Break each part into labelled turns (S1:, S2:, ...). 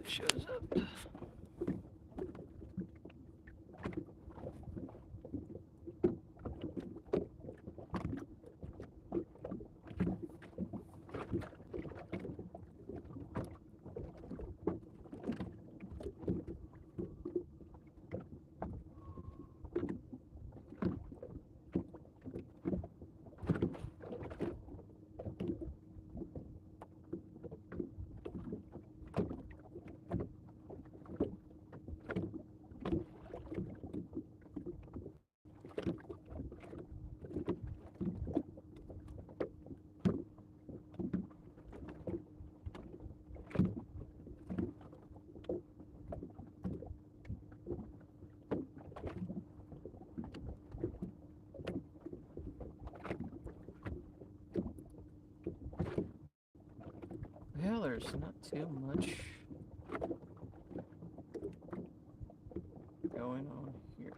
S1: it shows up. Well, there's not too much going on here.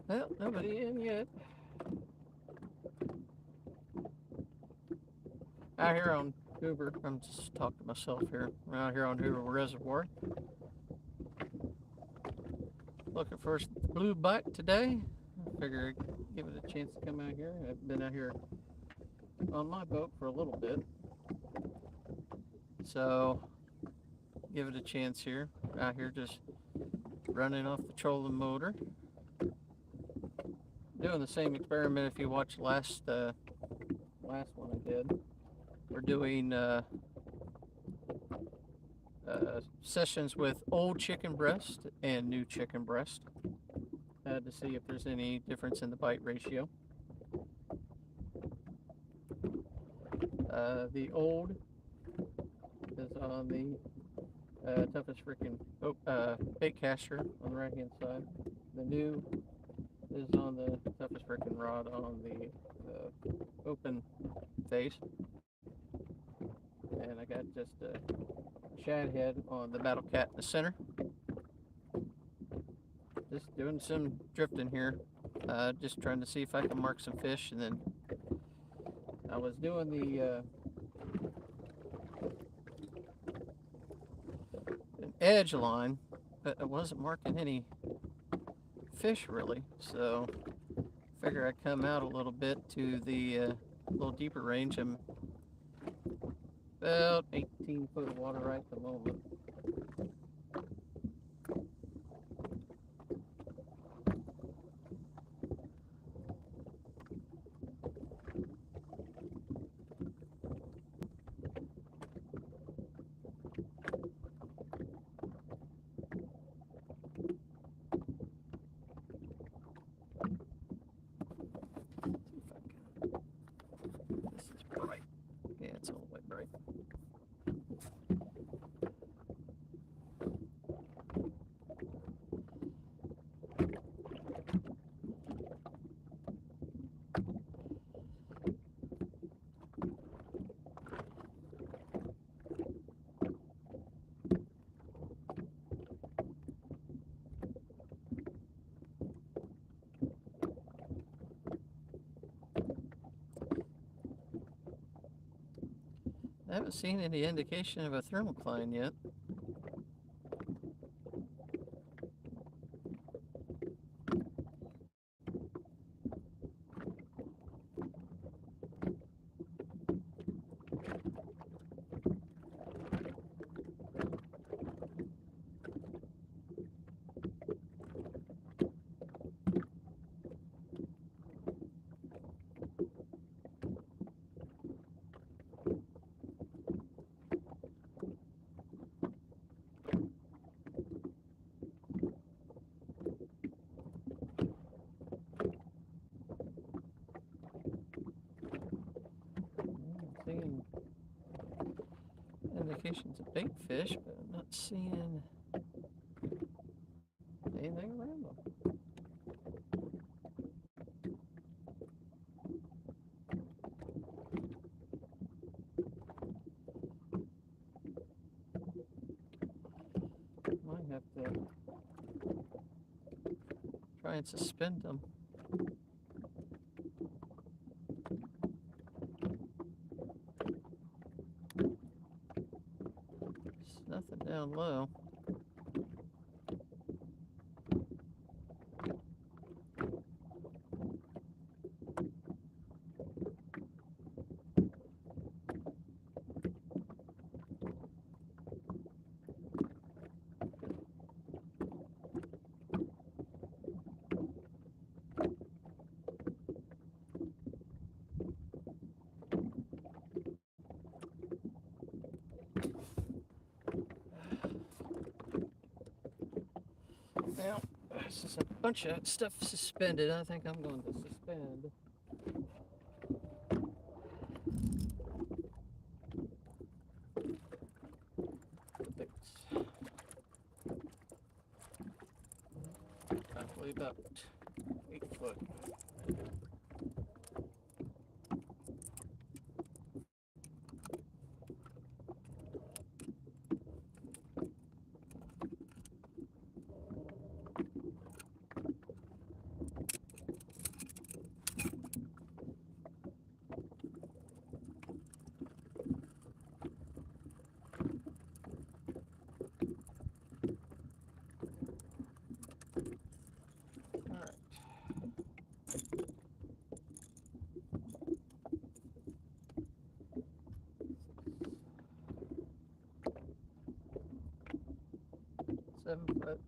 S1: Well, nobody in yet. Out here on Hoover, I'm just talking to myself here. We're out here on Hoover Reservoir. Looking for a blue bite today. I figure I'd give it a chance to come out here. I've been out here on my boat for a little bit. So, give it a chance here. Out here just running off the trolling motor. Doing the same experiment if you watched last one I did. We're doing sessions with old chicken breast and new chicken breast to see if there's any difference in the bite ratio. The old is on the toughest freaking bait caster on the right hand side. The new is on the toughest freaking rod on the open face. And I got just a shad head on the battle cat in the center. Just doing some drifting here. Just trying to see if I can mark some fish, and then I was doing the an edge line, but I wasn't marking any fish really, so figure I'd come out a little bit to the little deeper range. I'm about 18 foot of water right at the moment. This is bright. Yeah, it's all the way bright. I haven't seen any indication of a thermocline yet. Seeing indications of bait fish, but I'm not seeing anything around them. Might have to try and suspend them. There's nothing down low. Now, this is a bunch of stuff suspended. I think I'm going to suspend. The baits. Probably about 8 foot. Seven foot.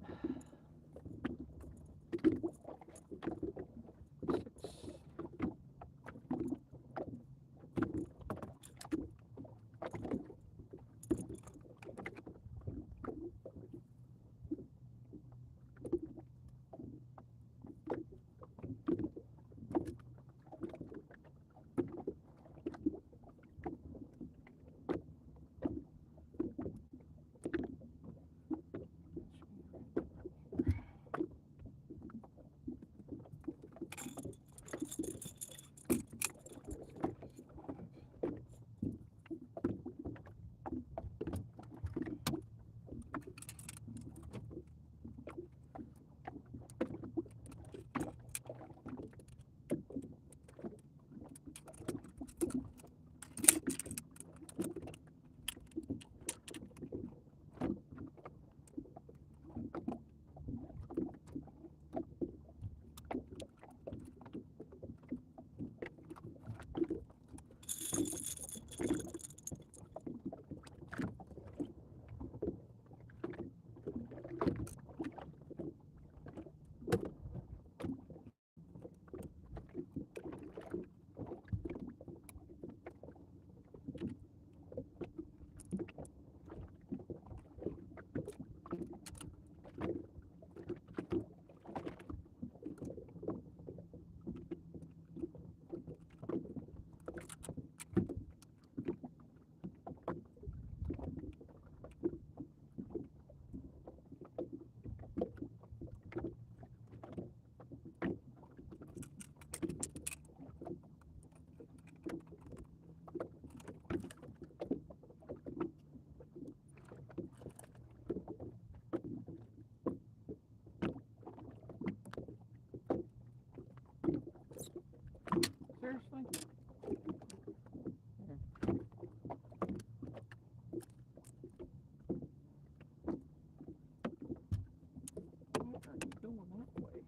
S1: Seriously? What are you doing that way?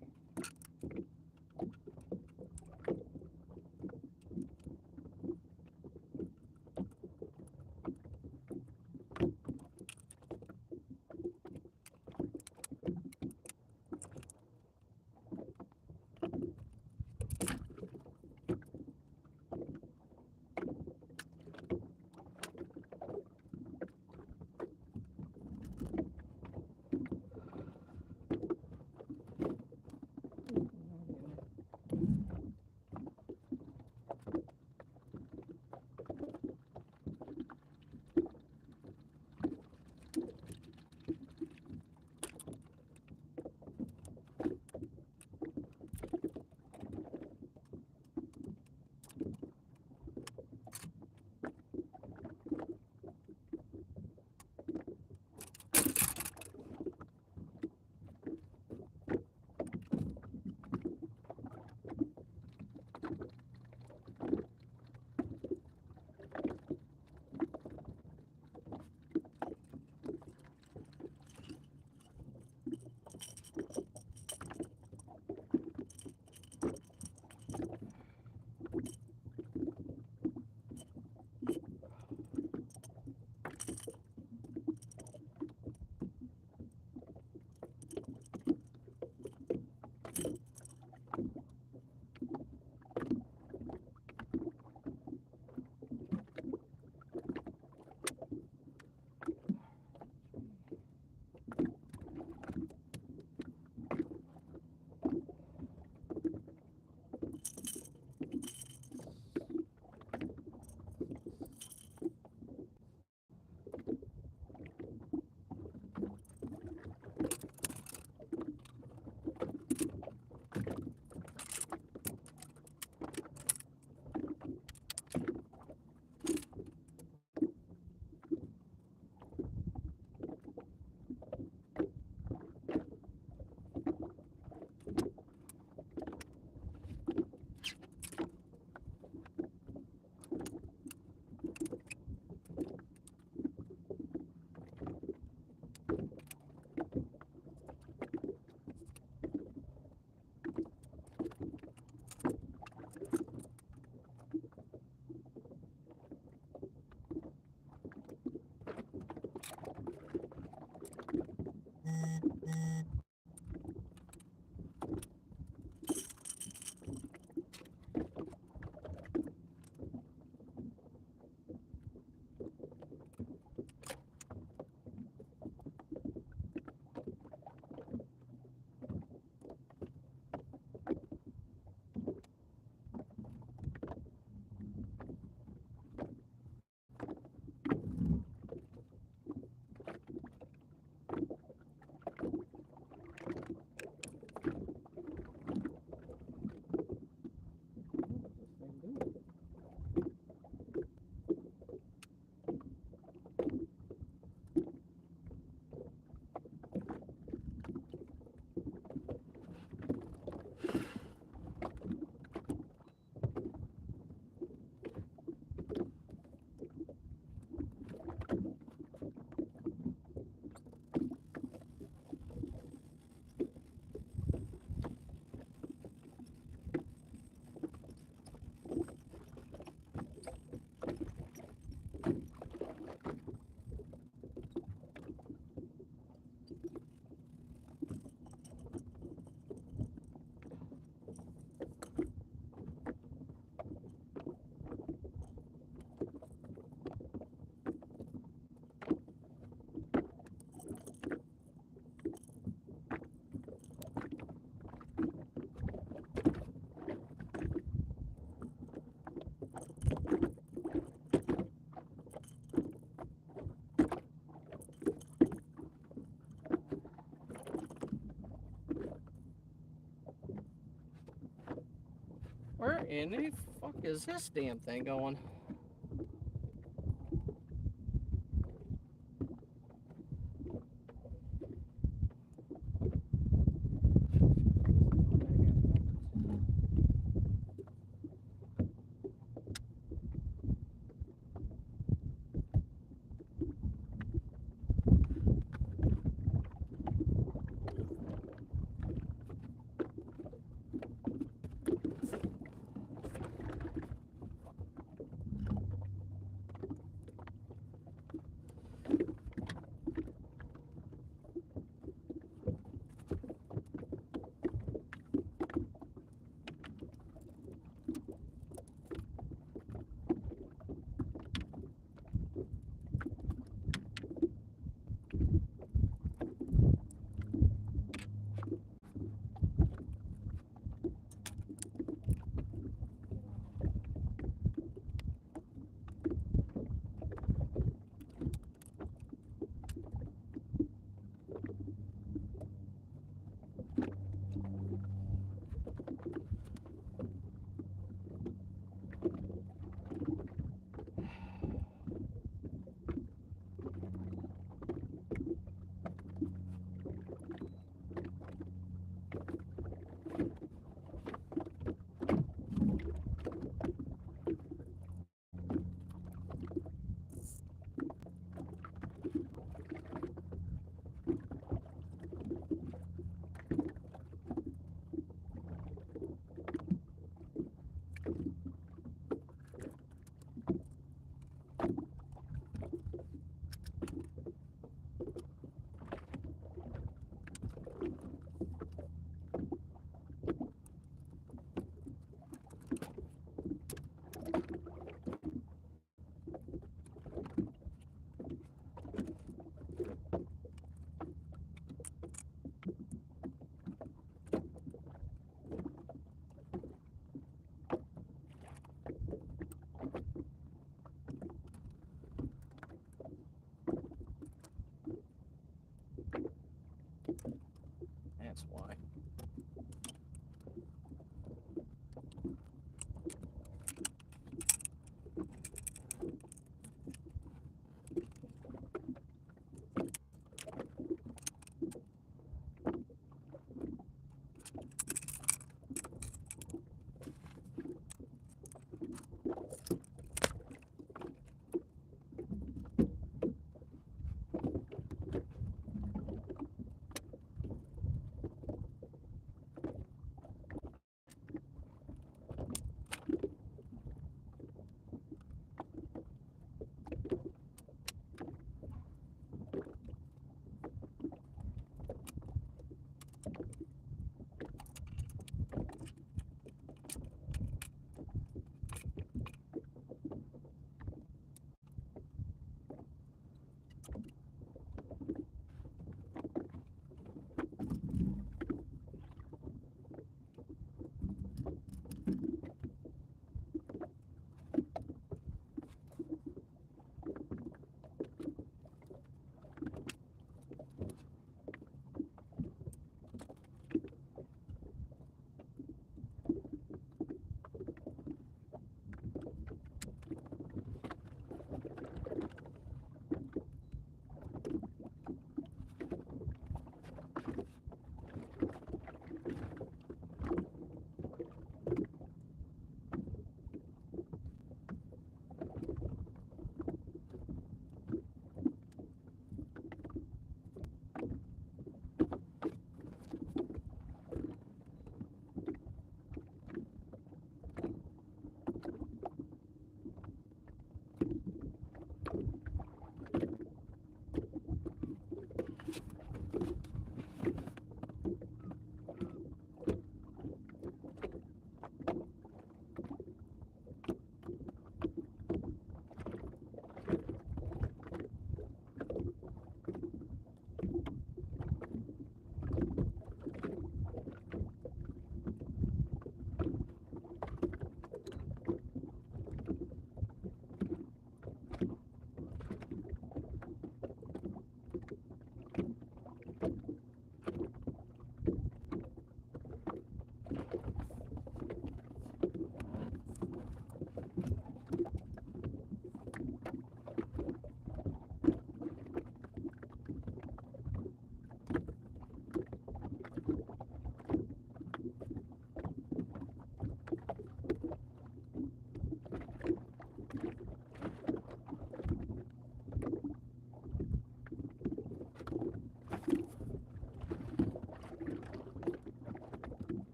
S1: Where in the fuck is this damn thing going?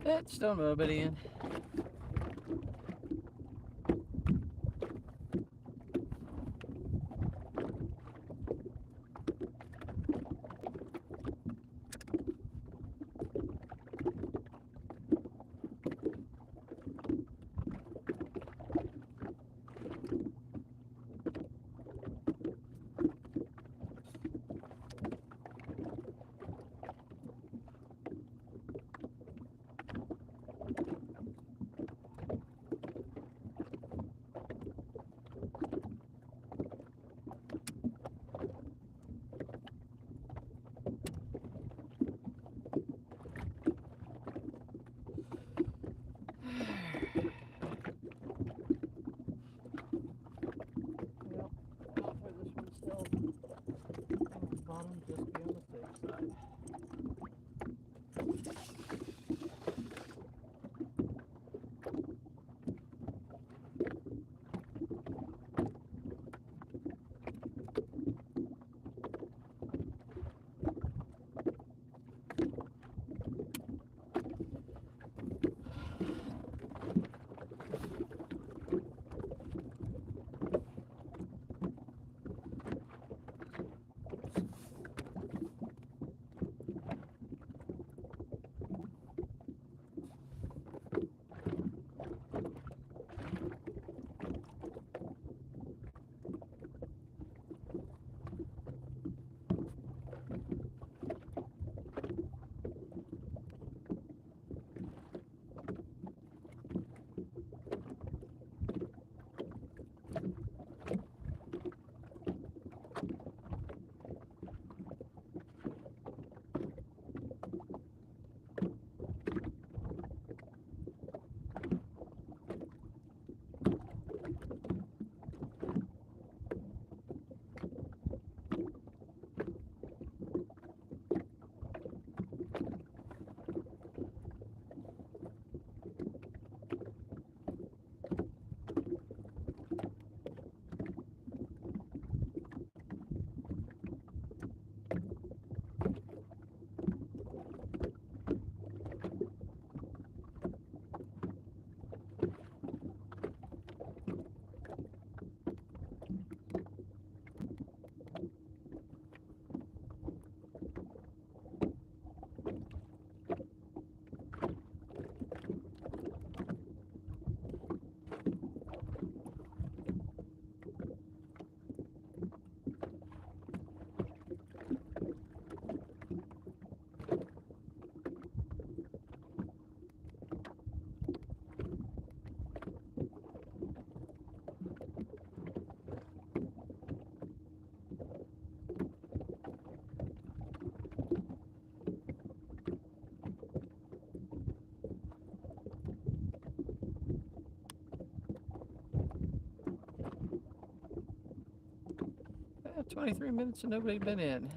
S1: It's still nobody in. Bottom, just be on the safe side. Yeah, 23 minutes and nobody been in.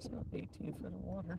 S1: So 18 foot of water.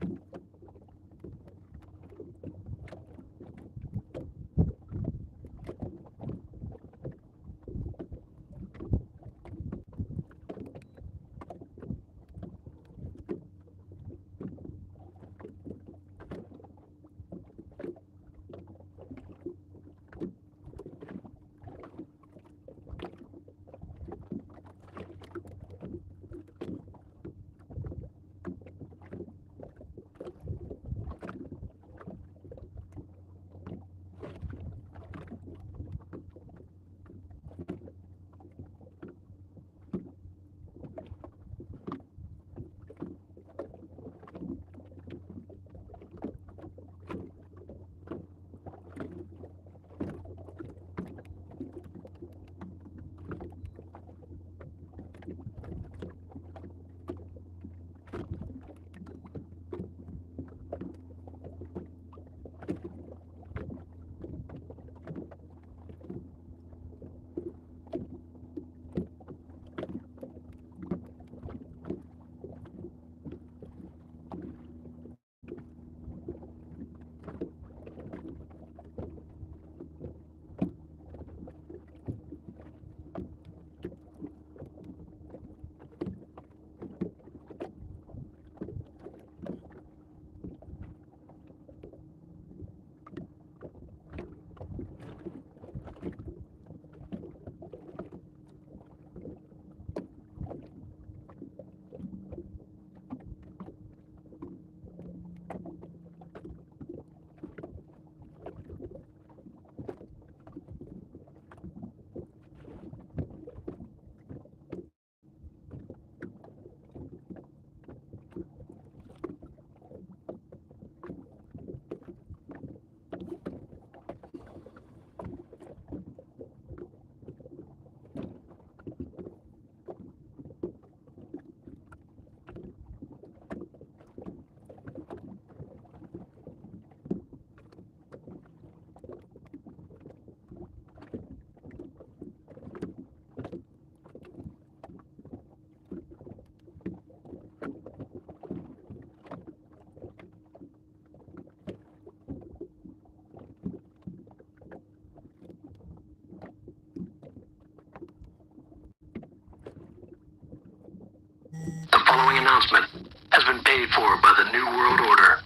S2: announcement has been paid for by the New World Order.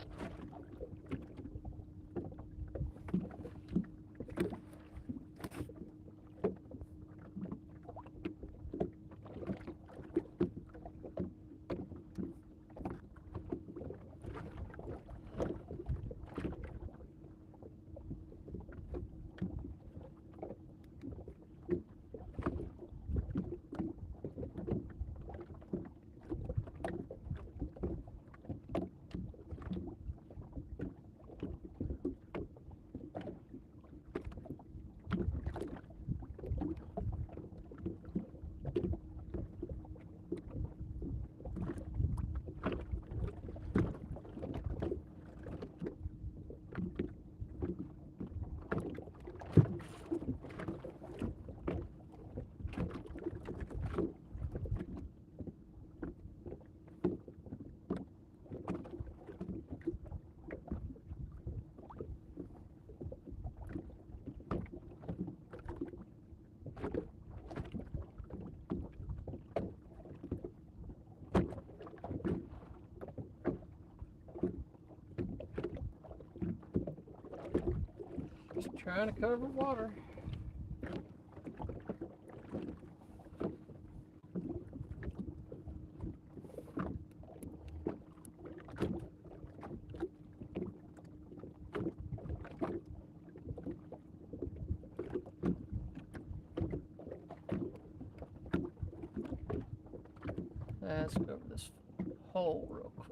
S1: Just trying to cover water. Let's go over this hole real quick.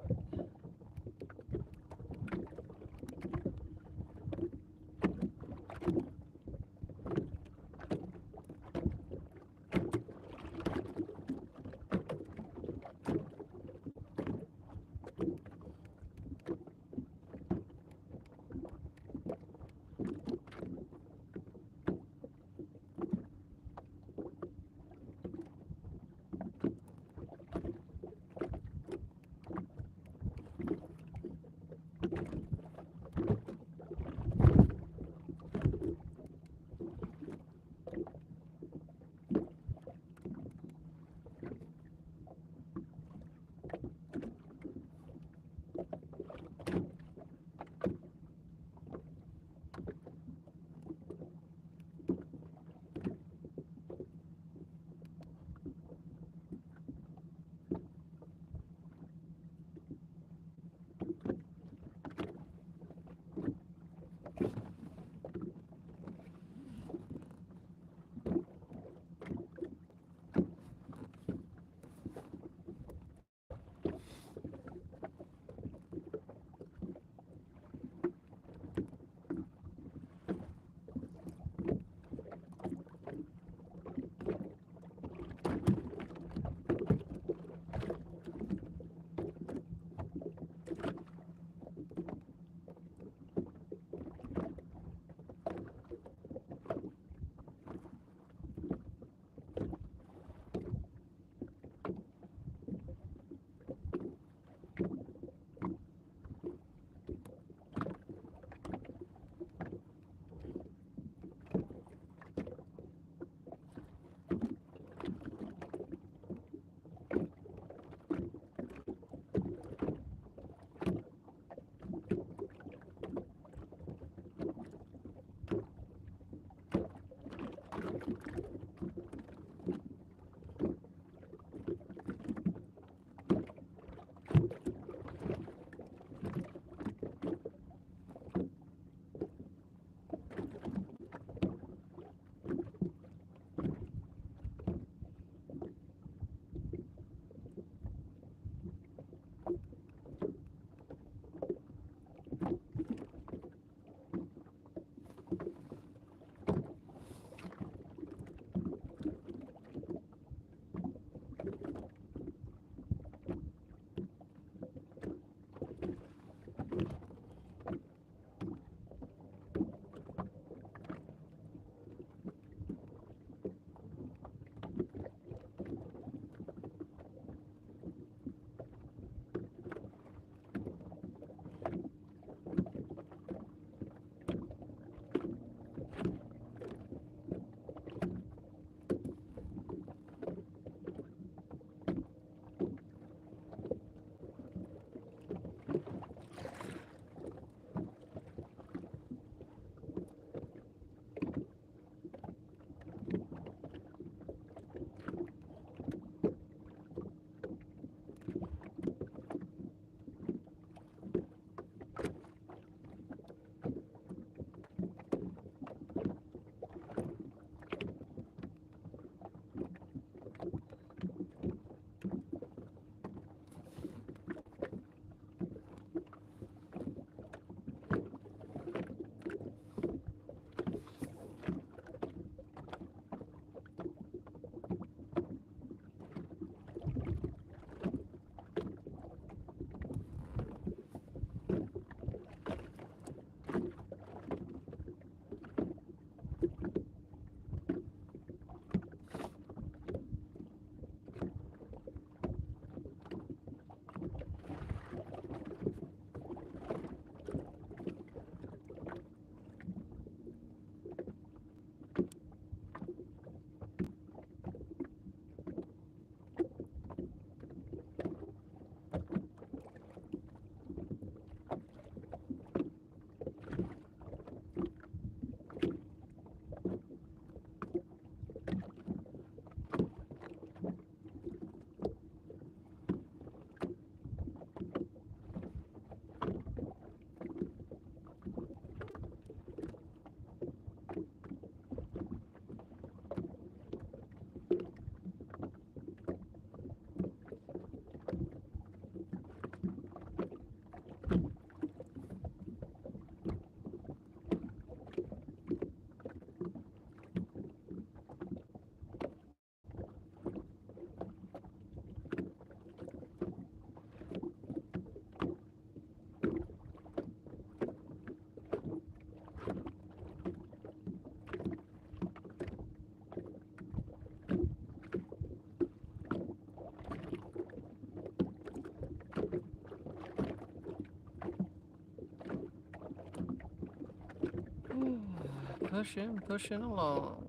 S1: pushing along.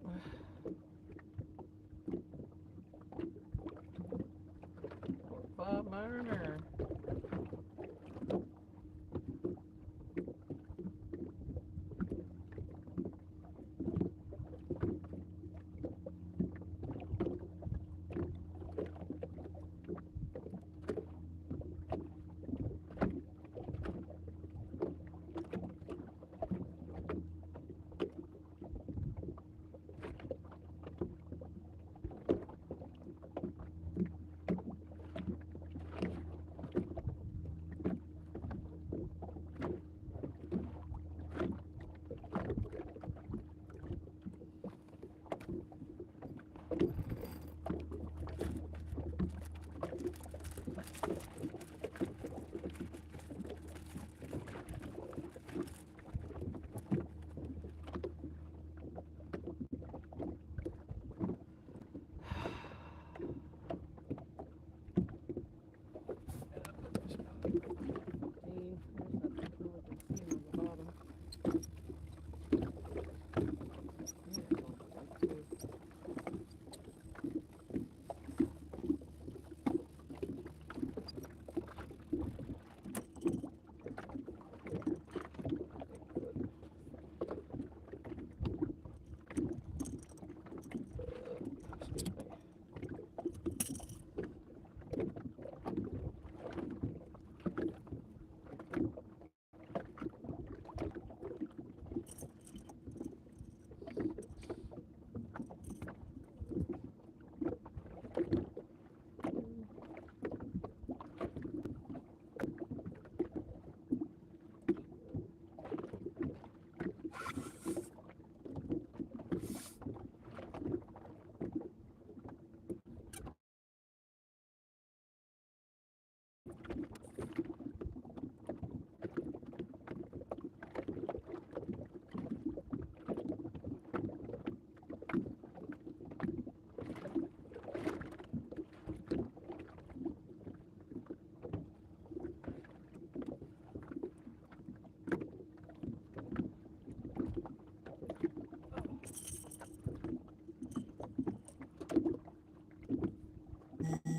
S1: Bob Mariner.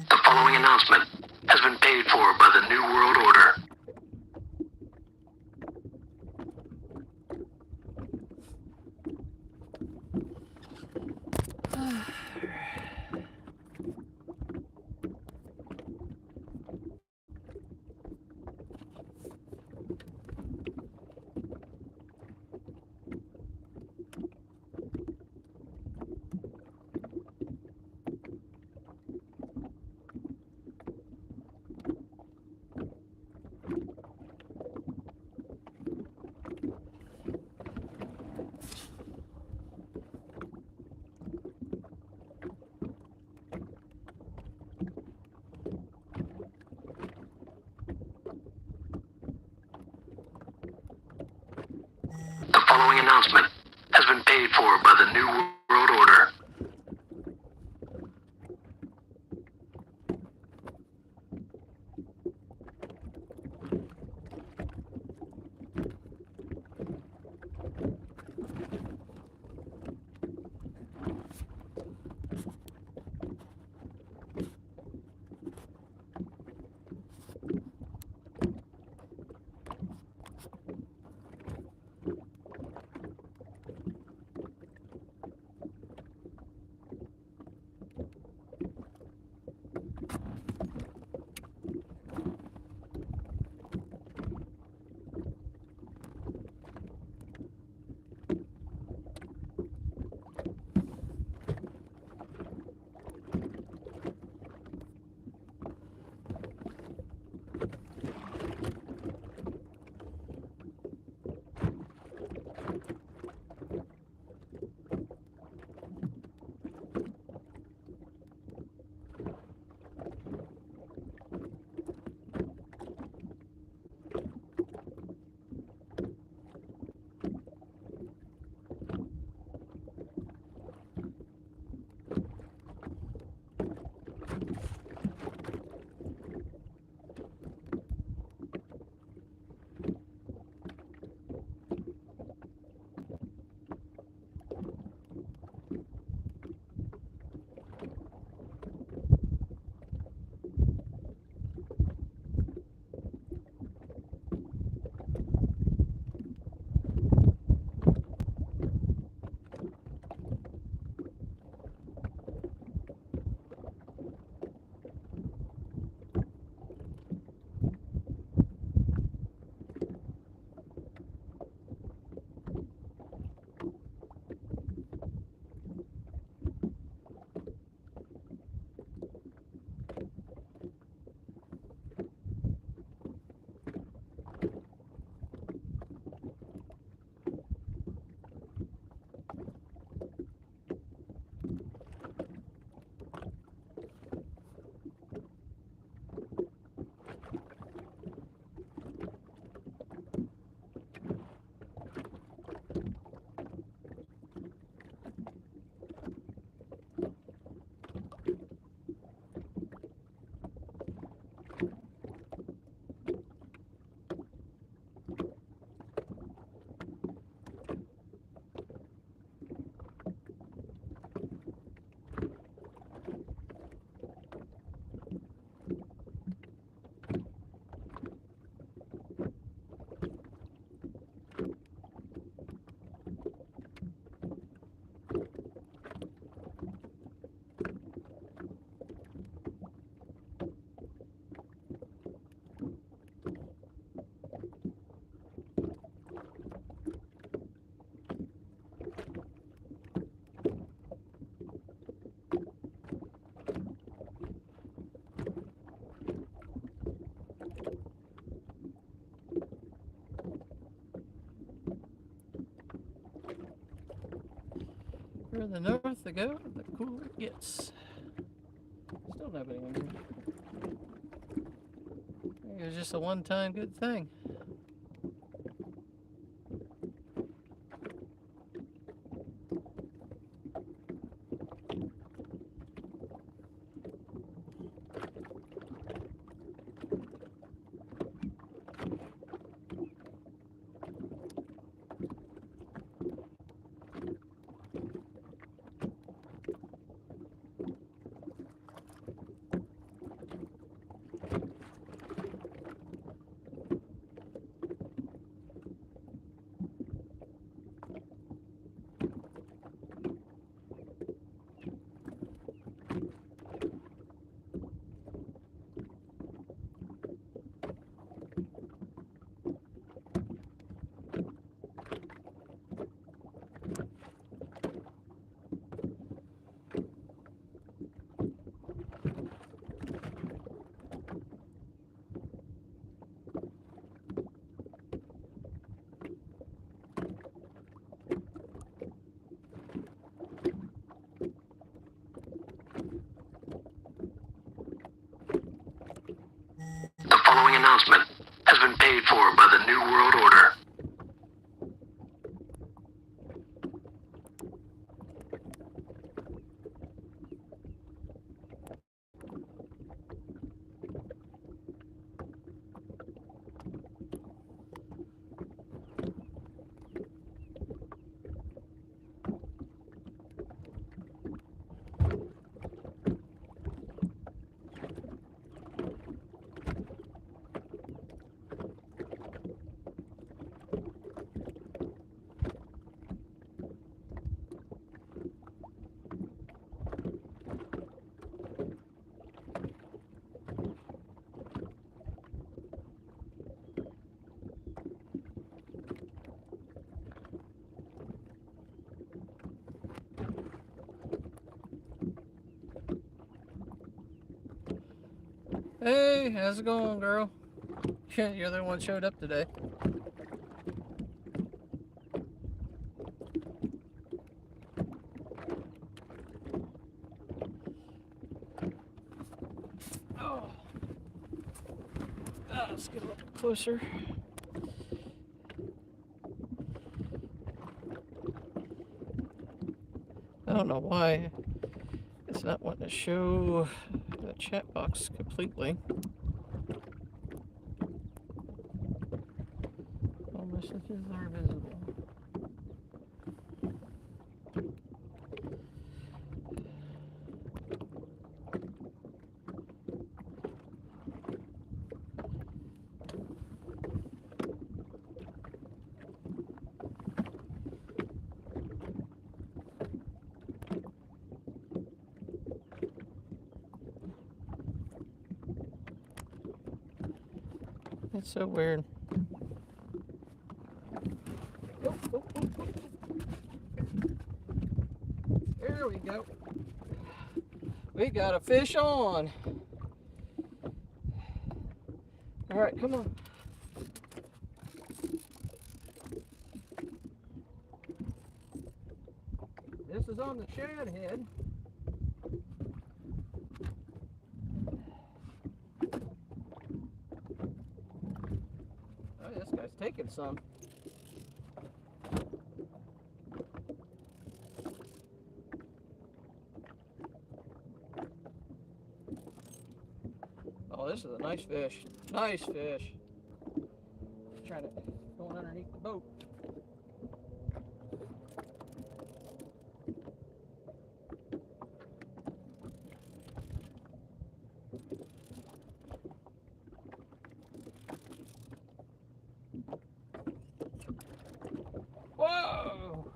S2: The following announcement has been paid for by the New World Order. The following announcement has been paid for by the New World Order.
S1: Further north they go, the cooler it gets. Still nobody in here. It was just a one-time good thing.
S2: The following announcement has been paid for by the New World Order.
S1: Hey, how's it going, girl? You're the one showed up today. Oh. Let's get a little closer. I don't know why it's not wanting to show the chat box completely. All messages are visible. It's so weird. There we go. We got a fish on. All right, come on. This is on the shad head. Oh, this guy's taking some. Oh, this is a nice fish. Nice fish. Just trying to go underneath the boat. Whoa!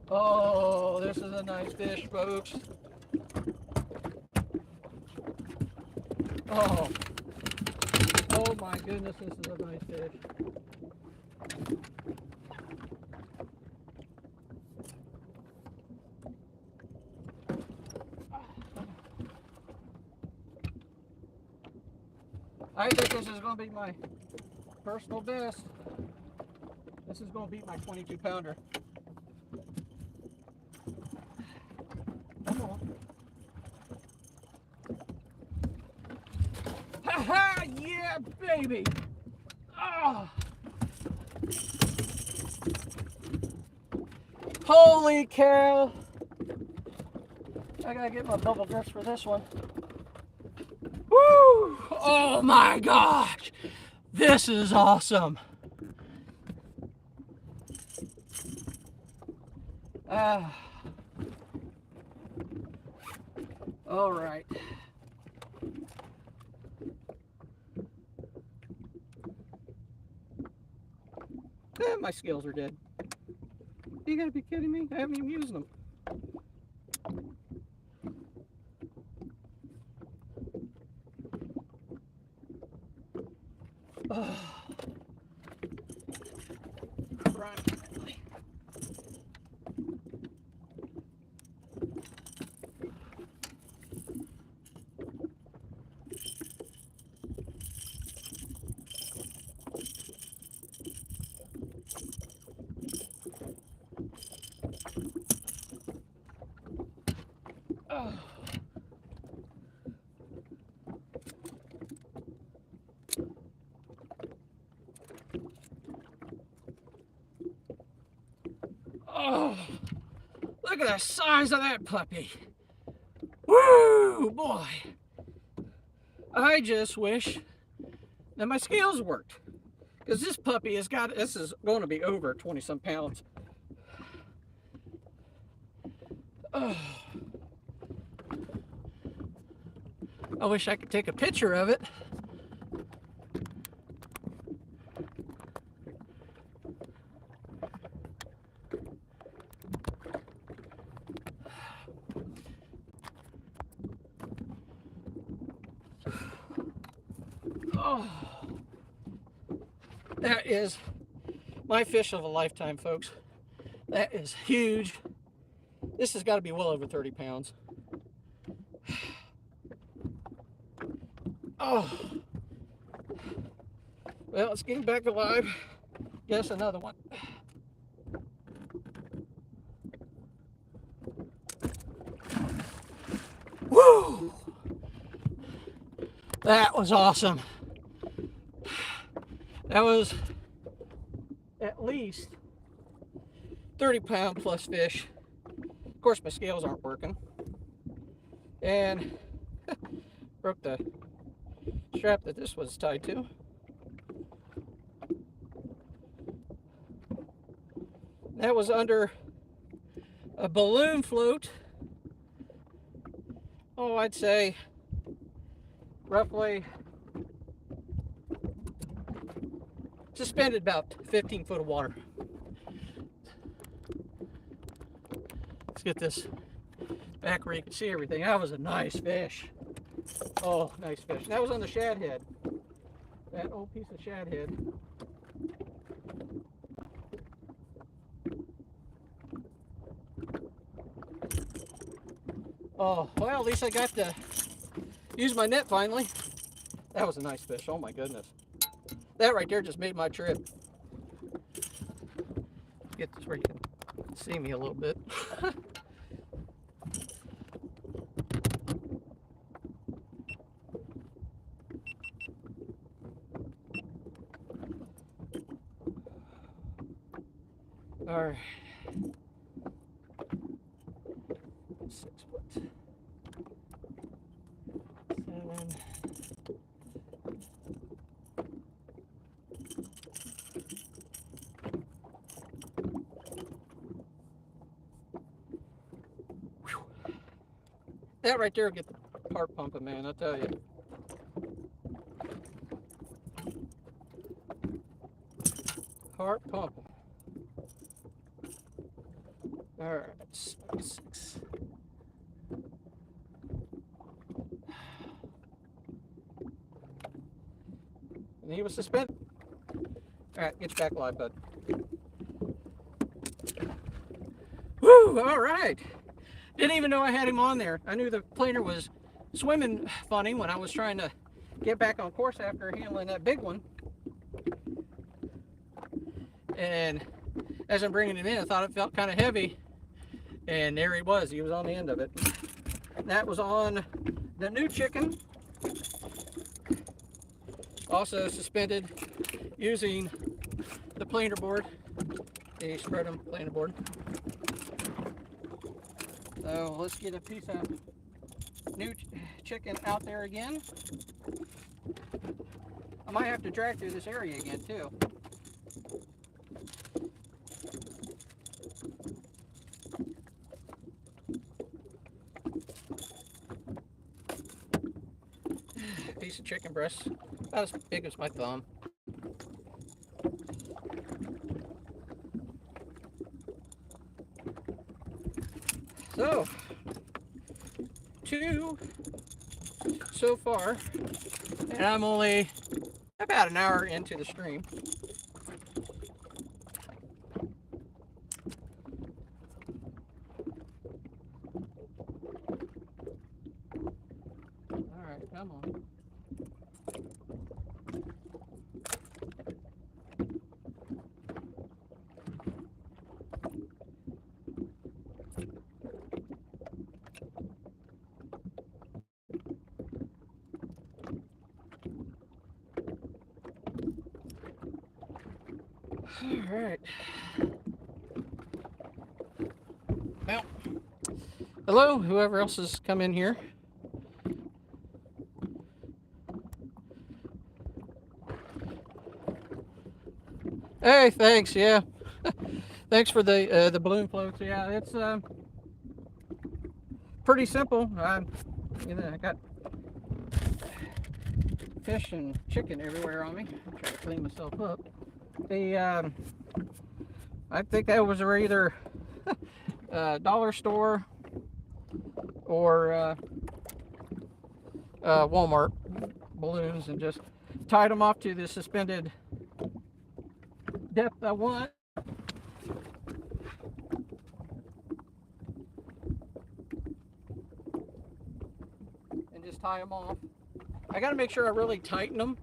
S1: Oh, this is a nice fish, folks. Oh. Oh my goodness, this is a nice fish. I think this is going to be my personal best. This is going to beat my 22 pounder. Come on. Ha ha! Yeah, baby! Oh. Holy cow! I gotta get my bubble grips for this one. Woo! Oh my gosh! This is awesome! All right. My scales are dead. You gotta be kidding me? I haven't even used them. Oh. Right. Oh. Oh, look at the size of that puppy. Woo, boy. I just wish that my scales worked. Because this puppy has got, this is going to be over 20 some pounds. Oh. I wish I could take a picture of it. Oh, that is my fish of a lifetime, folks. That is huge. This has got to be well over 30 pounds. Oh, well, it's getting back alive. Guess another one. Woo! That was awesome. That was at least 30-pound plus fish. Of course, my scales aren't working. And broke the strap that this was tied to. That was under a balloon float. Oh, I'd say roughly suspended about 15 foot of water. Let's get this back where you can see everything. That was a nice fish. Oh, nice fish. That was on the shad head. That old piece of shad head. Oh, well, at least I got to use my net finally. That was a nice fish. Oh my goodness. That right there just made my trip. Get this where you can see me a little bit. All right. 6 foot. 7. Whew. That right there will get the heart pumping, man, I tell you. Heart pumping. All right, 6. And he was suspended. All right, get you back alive, bud. Woo! All right. Didn't even know I had him on there. I knew the planer was swimming funny when I was trying to get back on course after handling that big one. And as I'm bringing him in, I thought it felt kind of heavy. And there he was. He was on the end of it. That was on the new chicken. Also suspended using the planer board, the spread planer board. So let's get a piece of new chicken out there again. I might have to drag through this area again too. Piece of chicken breast, about as big as my thumb. So, 2 so far, and I'm only about an hour into the stream. All right, come on. All right. Well, hello, whoever else has come in here. Hey, thanks. Yeah, thanks for the balloon floats. Yeah, it's pretty simple. You know, I got fish and chicken everywhere on me. I'm trying to clean myself up. The I think that was either dollar store or Walmart balloons, and just tied them off to the suspended depth I want. And just tie them off. I got to make sure I really tighten them,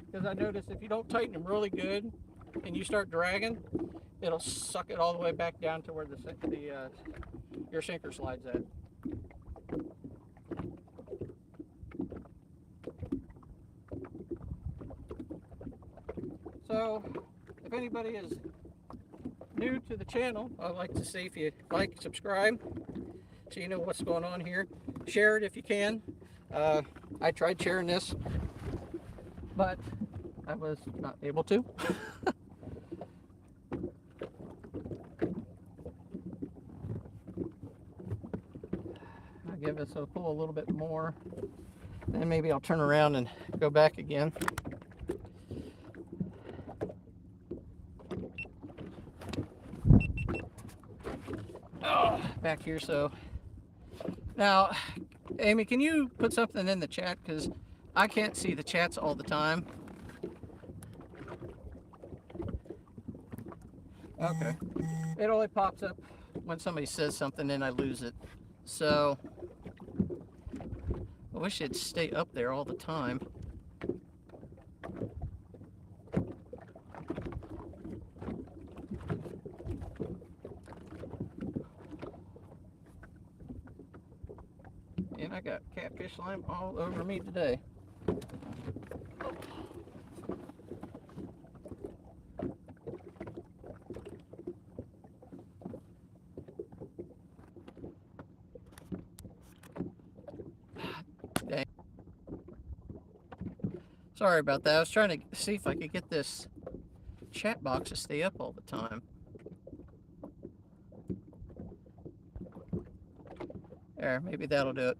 S1: because I noticed if you don't tighten them really good and you start dragging, it'll suck it all the way back down to where your sinker slides at. So if anybody is new to the channel, I'd like to see if you like, subscribe, so you know what's going on here. Share it if you can. I tried sharing this, but I was not able to. I'll give this a pull a little bit more, and maybe I'll turn around and go back again. Oh, back here. So now, Amy, can you put something in the chat, because I can't see the chats all the time. Okay. It only pops up when somebody says something and I lose it. So I wish it'd stay up there all the time. And I got catfish slime all over me today. Dang. Sorry about that. I was trying to see if I could get this chat box to stay up all the time. There, maybe that'll do it.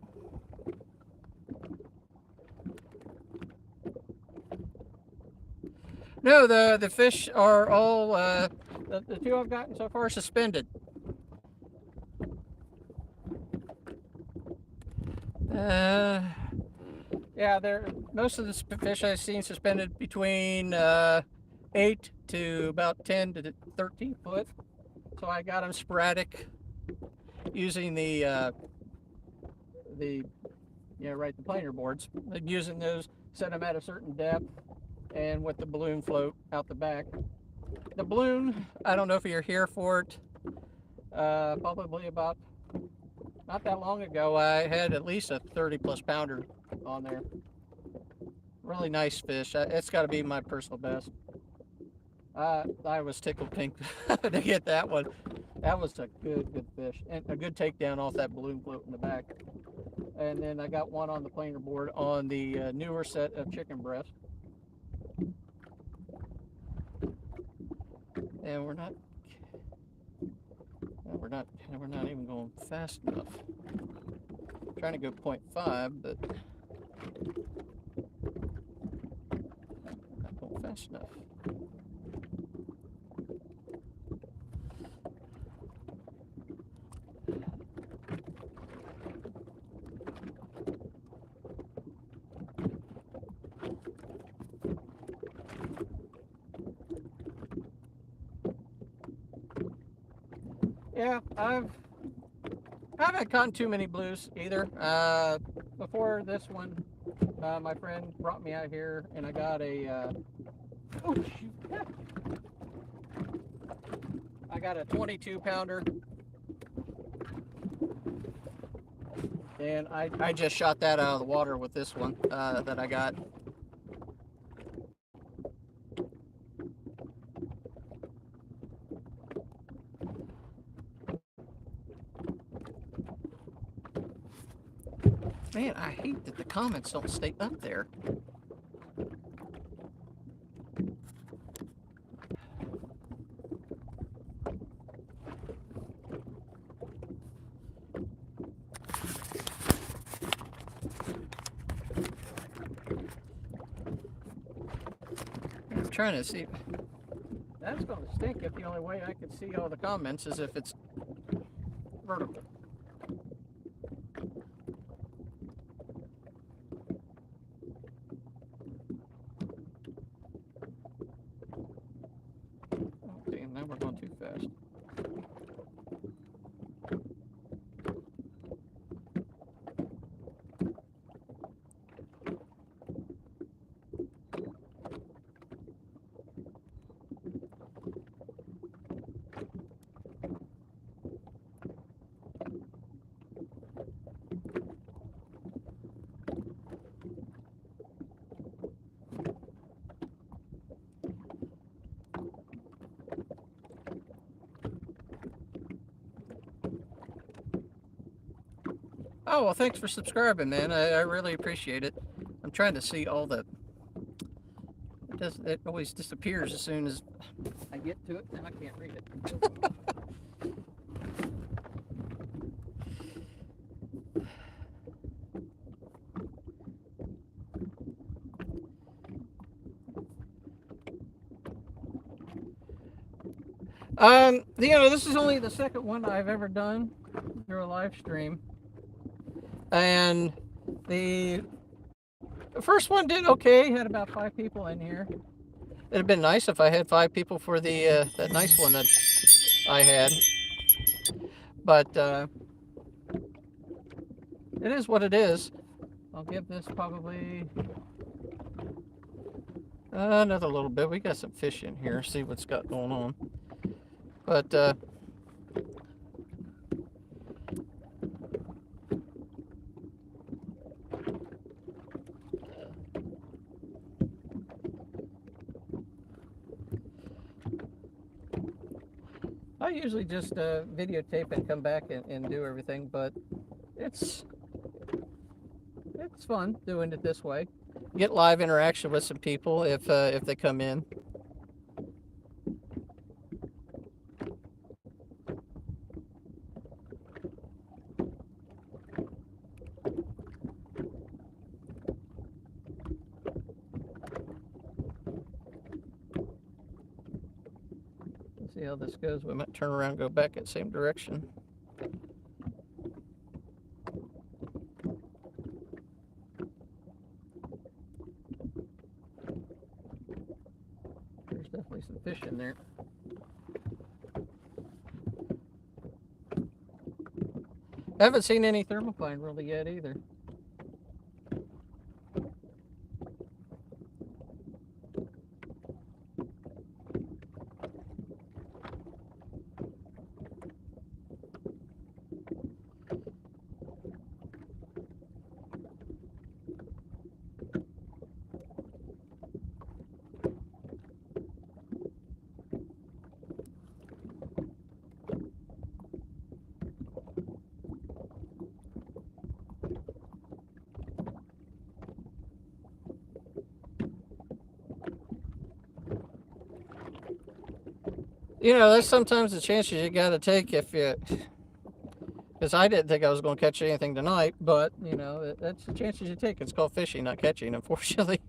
S1: No, the fish are all, the 2 I've gotten so far suspended. Yeah, most of the fish I've seen suspended between 8 to about 10 to 13 foot. So I got them sporadic using the Yeah, right, the planer boards. Using those, set them at a certain depth, and with the balloon float out the back. The balloon, I don't know if you're here for it. Probably about not that long ago, I had at least a 30+ pounder on there. Really nice fish. It's got to be my personal best. I was tickled pink to get that one. That was a good fish, and a good takedown off that balloon float in the back. And then I got one on the planer board on the newer set of chicken breast. And we're not even going fast enough. I'm trying to go 0.5, but not going fast enough. Yeah, I haven't caught too many blues either. Before this one, my friend brought me out here, and I got a oh shoot! I got a 22 pounder, and I just shot that out of the water with this one that I got. Man, I hate that the comments don't stay up there. I'm trying to see. That's going to stink if the only way I can see all the comments is if it's vertical. Oh, damn, now we're going too fast. Oh, well, thanks for subscribing, man. I really appreciate it. I'm trying to see all the... It always disappears as soon as I get to it, and I can't read it. This is only the second one I've ever done through a live stream. And the first one did okay, had about 5 people in here. It'd have been nice if I had 5 people for the that nice one that I had. But it is what it is. I'll give this probably another little bit. We got some fish in here, see what's got going on. But I usually just videotape and come back and do everything, but it's fun doing it this way. Get live interaction with some people if they come in. Let's see how this goes. We might turn around and go back in the same direction. There's definitely some fish in there. I haven't seen any thermopline really yet either. You know, that's sometimes the chances you got to take if you. Because I didn't think I was going to catch anything tonight, but, you know, that's the chances you take. It's called fishing, not catching, unfortunately.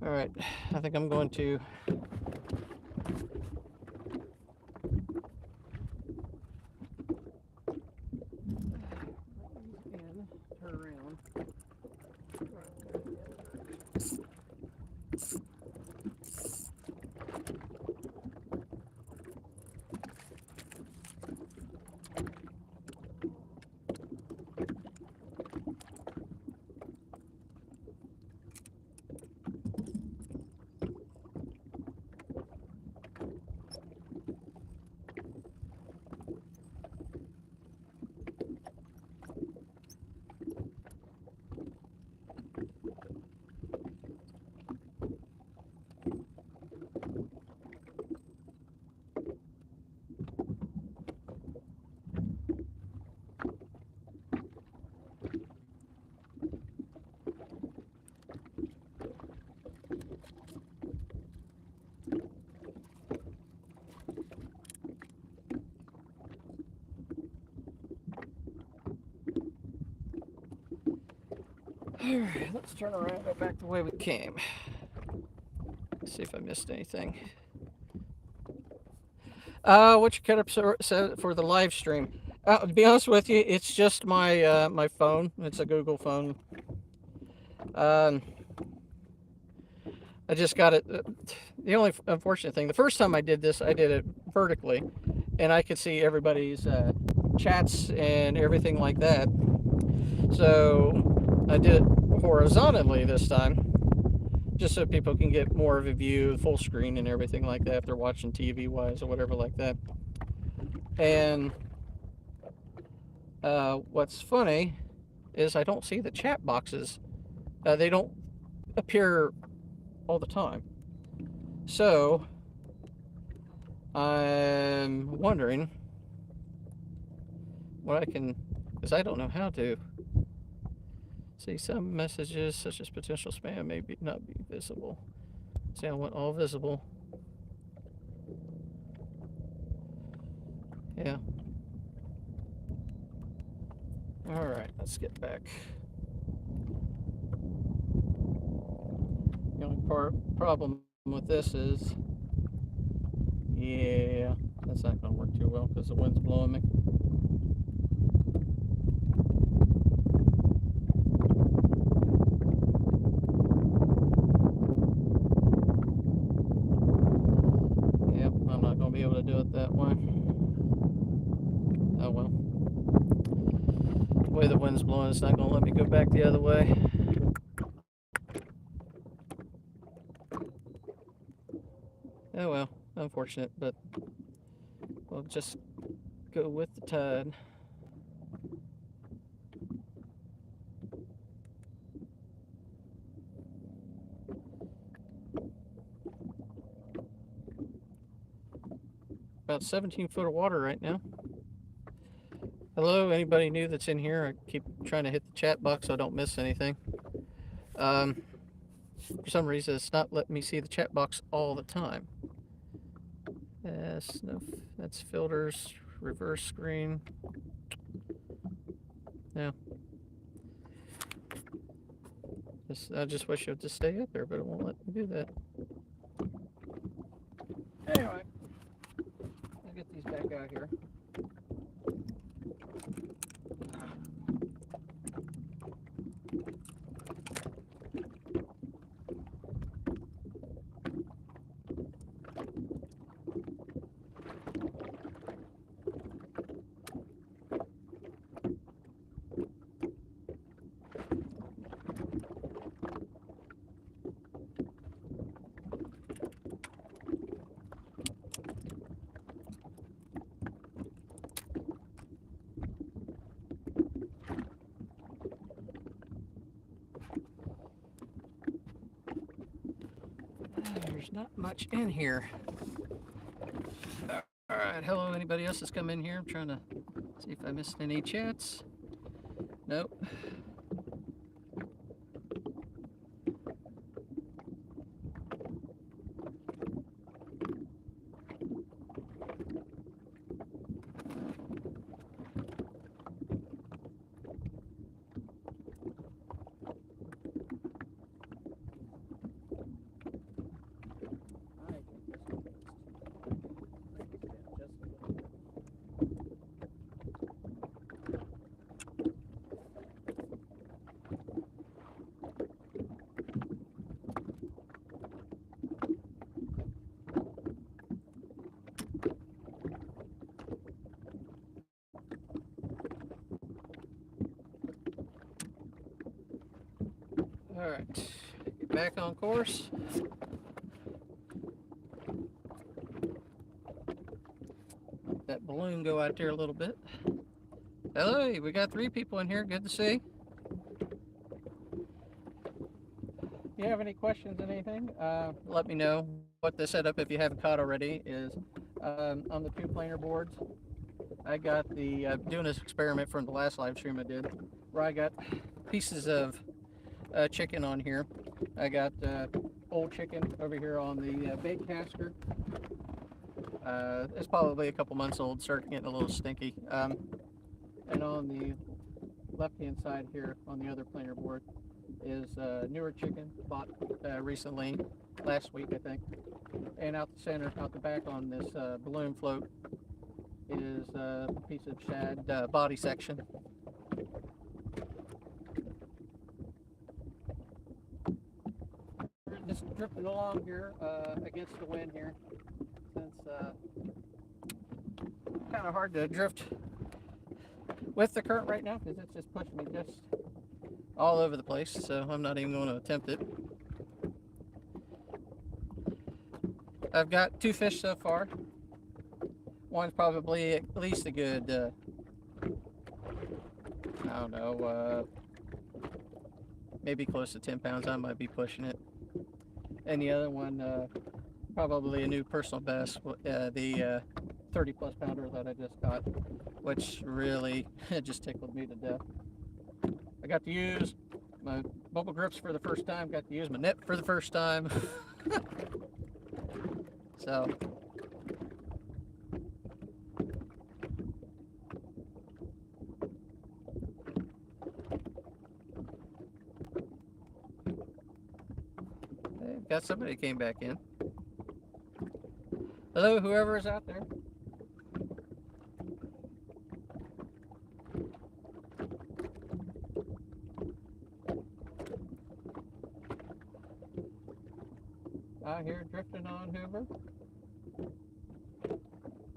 S1: All right, I think I'm going to turn around. All right, let's turn around and go back the way we came. See if I missed anything. What you cut up for the live stream? To be honest with you, it's just my my phone. It's a Google phone. Um, I just got it. The only unfortunate thing, the first time I did this, I did it vertically, and I could see everybody's chats and everything like that. So I did it horizontally this time, just so people can get more of a view, full screen and everything like that if they're watching TV wise or whatever like that. And what's funny is I don't see the chat boxes. They don't appear all the time. So I'm wondering what I can, because I don't know how to see some messages such as potential spam may not be visible. See, I want all visible. Yeah. All right, let's get back. The only problem with this is, yeah, that's not going to work too well because the wind's blowing me. Yep, I'm not going to be able to do it that way. Oh well. The way the wind's blowing, it's not going to let me go back the other way. Oh well, unfortunate, but we'll just go with the tide. About 17 foot of water right now. Hello, anybody new that's in here? I keep trying to hit the chat box so I don't miss anything. For some reason, it's not letting me see the chat box all the time. No, that's filters, reverse screen. Yeah. I just wish it would just stay up there, but it won't let me do that. Anyway, I'll get these back out here. There's not much in here. Alright, hello, anybody else that's come in here? I'm trying to see if I missed any chats. Nope. Alright, get back on course. That balloon go out there a little bit. Hello, we got 3 people in here. Good to see. If you have any questions on anything, let me know. What the setup, if you haven't caught already, is on the 2 planer boards. I got the doing this experiment from the last live stream I did, where I got pieces of chicken on here. I got old chicken over here on the bait caster. It's probably a couple months old, starting getting a little stinky. And on the left hand side here on the other planer board is newer chicken bought recently, last week I think. And out the center, out the back on this balloon float is a piece of shad body section. Just drifting along here against the wind here, since kind of hard to drift with the current right now because it's just pushing me just all over the place, so I'm not even going to attempt it. I've got 2 fish so far. One's probably at least a good I don't know, maybe close to 10 pounds. I might be pushing it. And the other one, probably a new personal best, the 30 plus pounder that I just got, which really just tickled me to death. I got to use my bubble grips for the first time, got to use my net for the first time. So got somebody came back in. Hello, whoever is out there. Out here drifting on Hoover.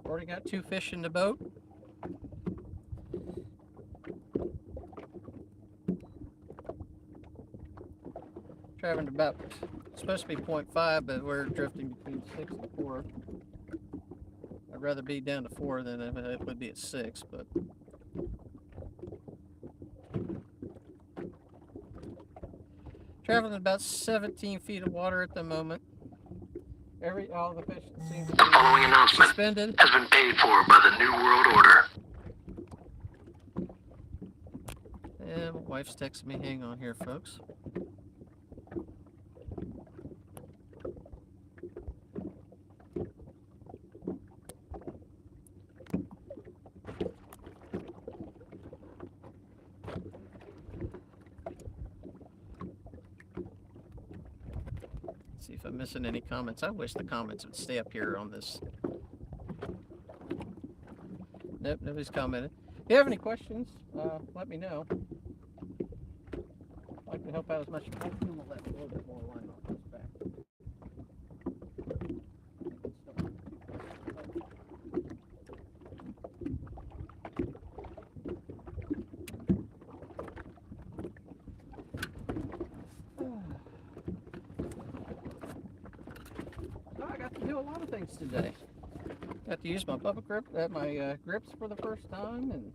S1: Already got 2 fish in the boat. Traveling about, supposed to be 0.5, but we're drifting between 6 and 4. I'd rather be down to 4 than it would be at 6, but traveling about 17 feet of water at the moment. All the fish seem to be
S2: The following announcement
S1: suspended.
S2: has been paid for by the New World Order.
S1: And my wife's texting me. Hang on here, folks. See if I'm missing any comments. I wish the comments would stay up here on this. Nope, nobody's commented. If you have any questions, let me know. I'd like to help out as much as possible. We'll let a little bit more line off this back. I got to do a lot of things today. Got to use my bubble grip, my grips for the first time, and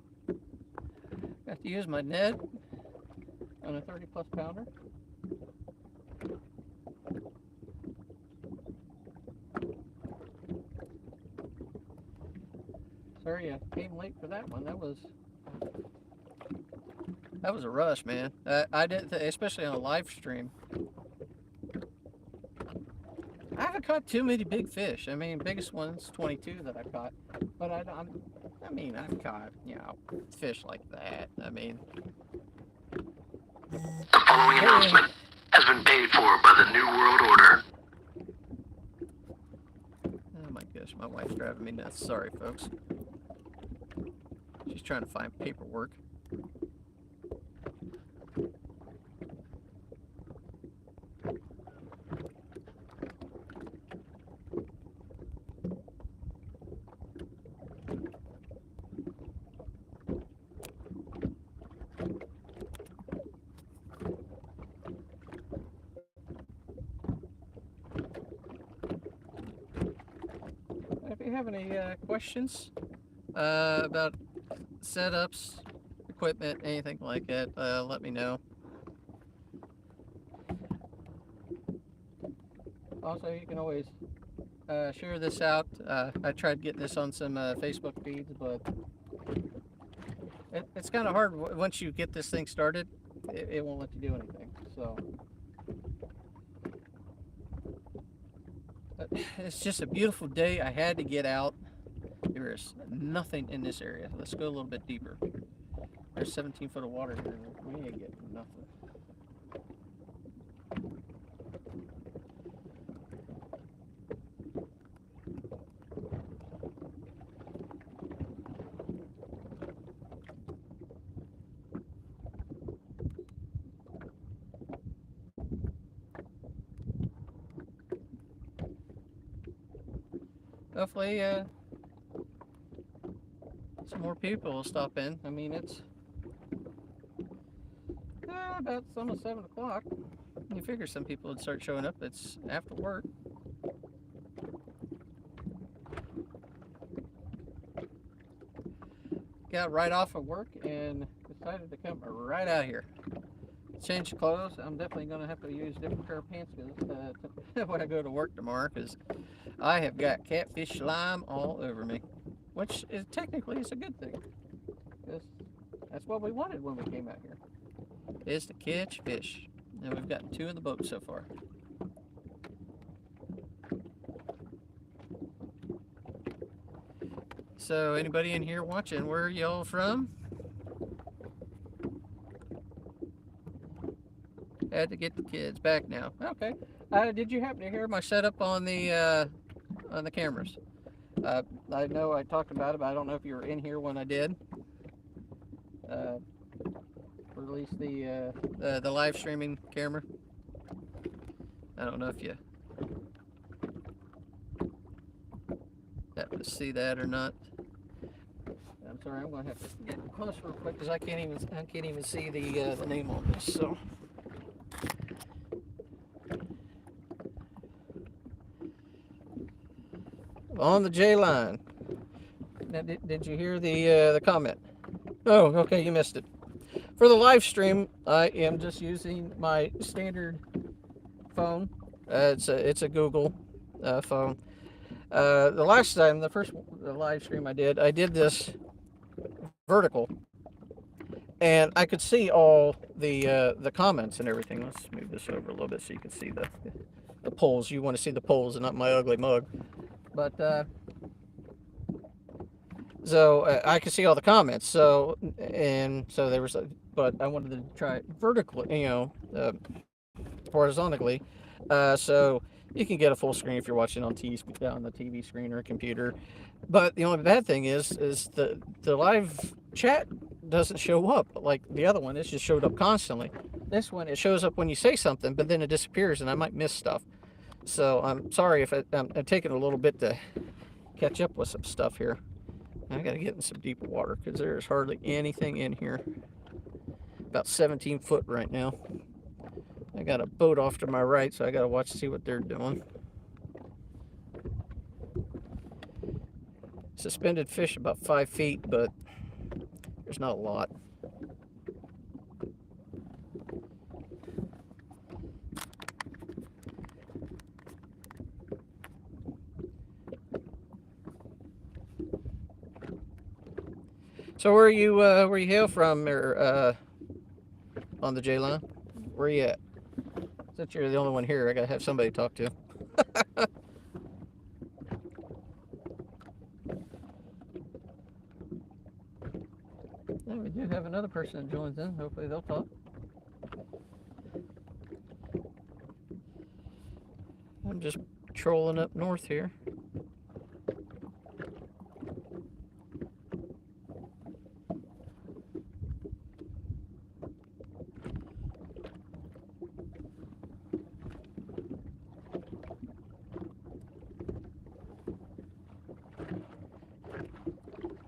S1: got to use my net on a 30 plus pounder. Sorry I came late for that one. That was a rush, man. I did, especially on a live stream. I haven't caught too many big fish. I mean, biggest one's 22 that I caught, but I mean, I've caught, you know, fish like that. I mean,
S2: The following announcement has been paid for by the New World Order.
S1: oh my gosh, my wife's driving me nuts. Sorry, folks. She's trying to find paperwork. If you have any questions about setups, equipment, anything like that, let me know. Also, you can always share this out. I tried getting this on some Facebook feeds, but it's kind of hard once you get this thing started. It won't let you do anything. So it's just a beautiful day. I had to get out. There is nothing in this area. Let's go a little bit deeper. There's 17 foot of water here. We ain't getting nothing. Hopefully, some more people will stop in. I mean, it's about almost 7 o'clock. You figure some people would start showing up. It's after work. Got right off of work and decided to come right out here. Change clothes. I'm definitely going to have to use a different pair of pants when I go to work tomorrow, because I have got catfish slime all over me, which is technically is a good thing. That's what we wanted when we came out here, is to catch fish. And we've gotten 2 in the boat so far. So anybody in here watching, where are y'all from? Had to get the kids back now. Okay. Did you happen to hear my setup on the cameras? I know I talked about it, but I don't know if you were in here when I did. Release the live streaming camera. I don't know if you happen to see that or not. I'm sorry, I'm gonna have to get close real quick because I can't even see the name on this. So. On the J line. Now, did you hear the comment? Oh, okay, you missed it. For the live stream, I am just using my standard phone. It's a Google phone. The last time, the live stream I did this vertical, and I could see all the comments and everything. Let's move this over a little bit so you can see the polls. You want to see the polls and not my ugly mug. But so I could see all the comments. So there was but I wanted to try it vertically, you know, horizontally. So you can get a full screen if you're watching on the TV screen or a computer. But the only bad thing is the live chat doesn't show up like the other one. It just showed up constantly. This one, it shows up when you say something, but then it disappears, and I might miss stuff. So I'm sorry if I'm taking a little bit to catch up with some stuff here. I gotta get in some deeper water because there's hardly anything in here. About 17 foot right now. I got a boat off to my right, so I gotta watch to see what they're doing. Suspended fish about 5 feet, but there's not a lot. So where you hail from, or on the J line? Where you at? Since you're the only one here, I gotta have somebody to talk to. Yeah, we do have another person that joins in. Hopefully they'll talk. I'm just trolling up north here.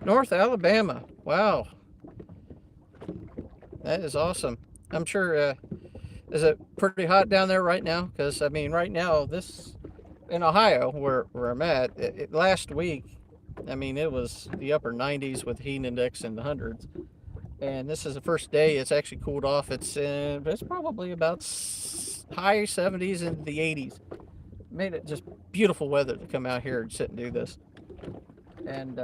S1: North Alabama. Wow. That is awesome. I'm sure, is it pretty hot down there right now? Because, I mean, right now, this, in Ohio, where I'm at, last week, I mean, it was the upper 90s with heat index in the hundreds. And this is the first day it's actually cooled off. It's probably about high 70s into the 80s. Made it just beautiful weather to come out here and sit and do this. And,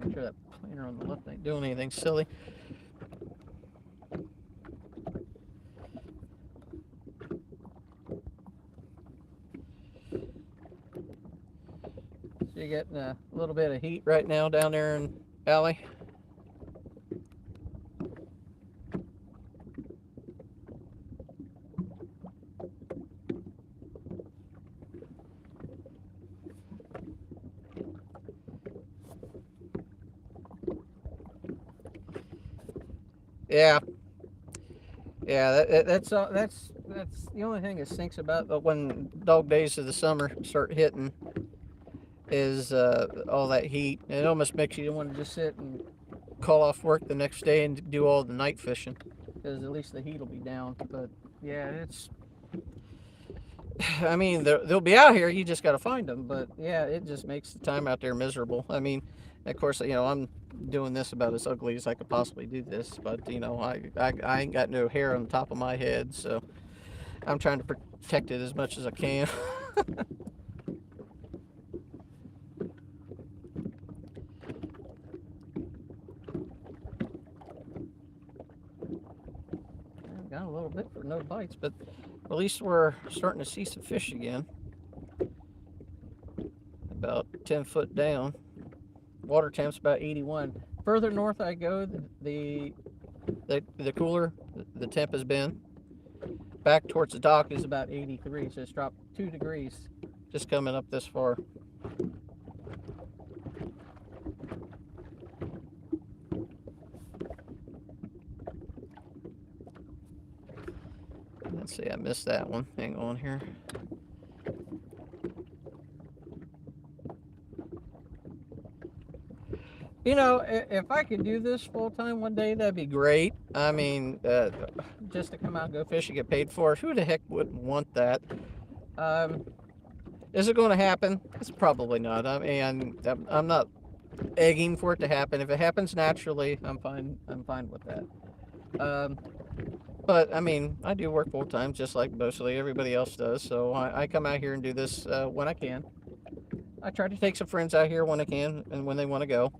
S1: make sure that planer on the left ain't doing anything silly. So you're getting a little bit of heat right now down there in Valley. Yeah, that's the only thing that stinks about when dog days of the summer start hitting is all that heat. It almost makes you want to just sit and call off work the next day and do all the night fishing, because at least the heat will be down. But yeah, it's, I mean, they'll be out here. You just got to find them. But yeah, it just makes the time out there miserable. I mean, of course, you know, I'm doing this about as ugly as I could possibly do this, but you know, I ain't got no hair on the top of my head, so I'm trying to protect it as much as I can. I've got a little bit for no bites, but at least we're starting to see some fish again. About 10 foot down. Water temp's about 81. Further north I go, the cooler the temp has been. Back towards the dock is about 83, so it's dropped 2 degrees just coming up this far. Let's see, I missed that one. Hang on here. You know, if I could do this full time one day, that'd be great. I mean, just to come out and go fish and get paid for it, who the heck wouldn't want that? Is it going to happen? It's probably not. I mean, I'm not egging for it to happen. If it happens naturally, I'm fine. I'm fine with that. But I mean, I do work full time, just like mostly everybody else does. So I come out here and do this when I can. I try to take some friends out here when I can and when they want to go.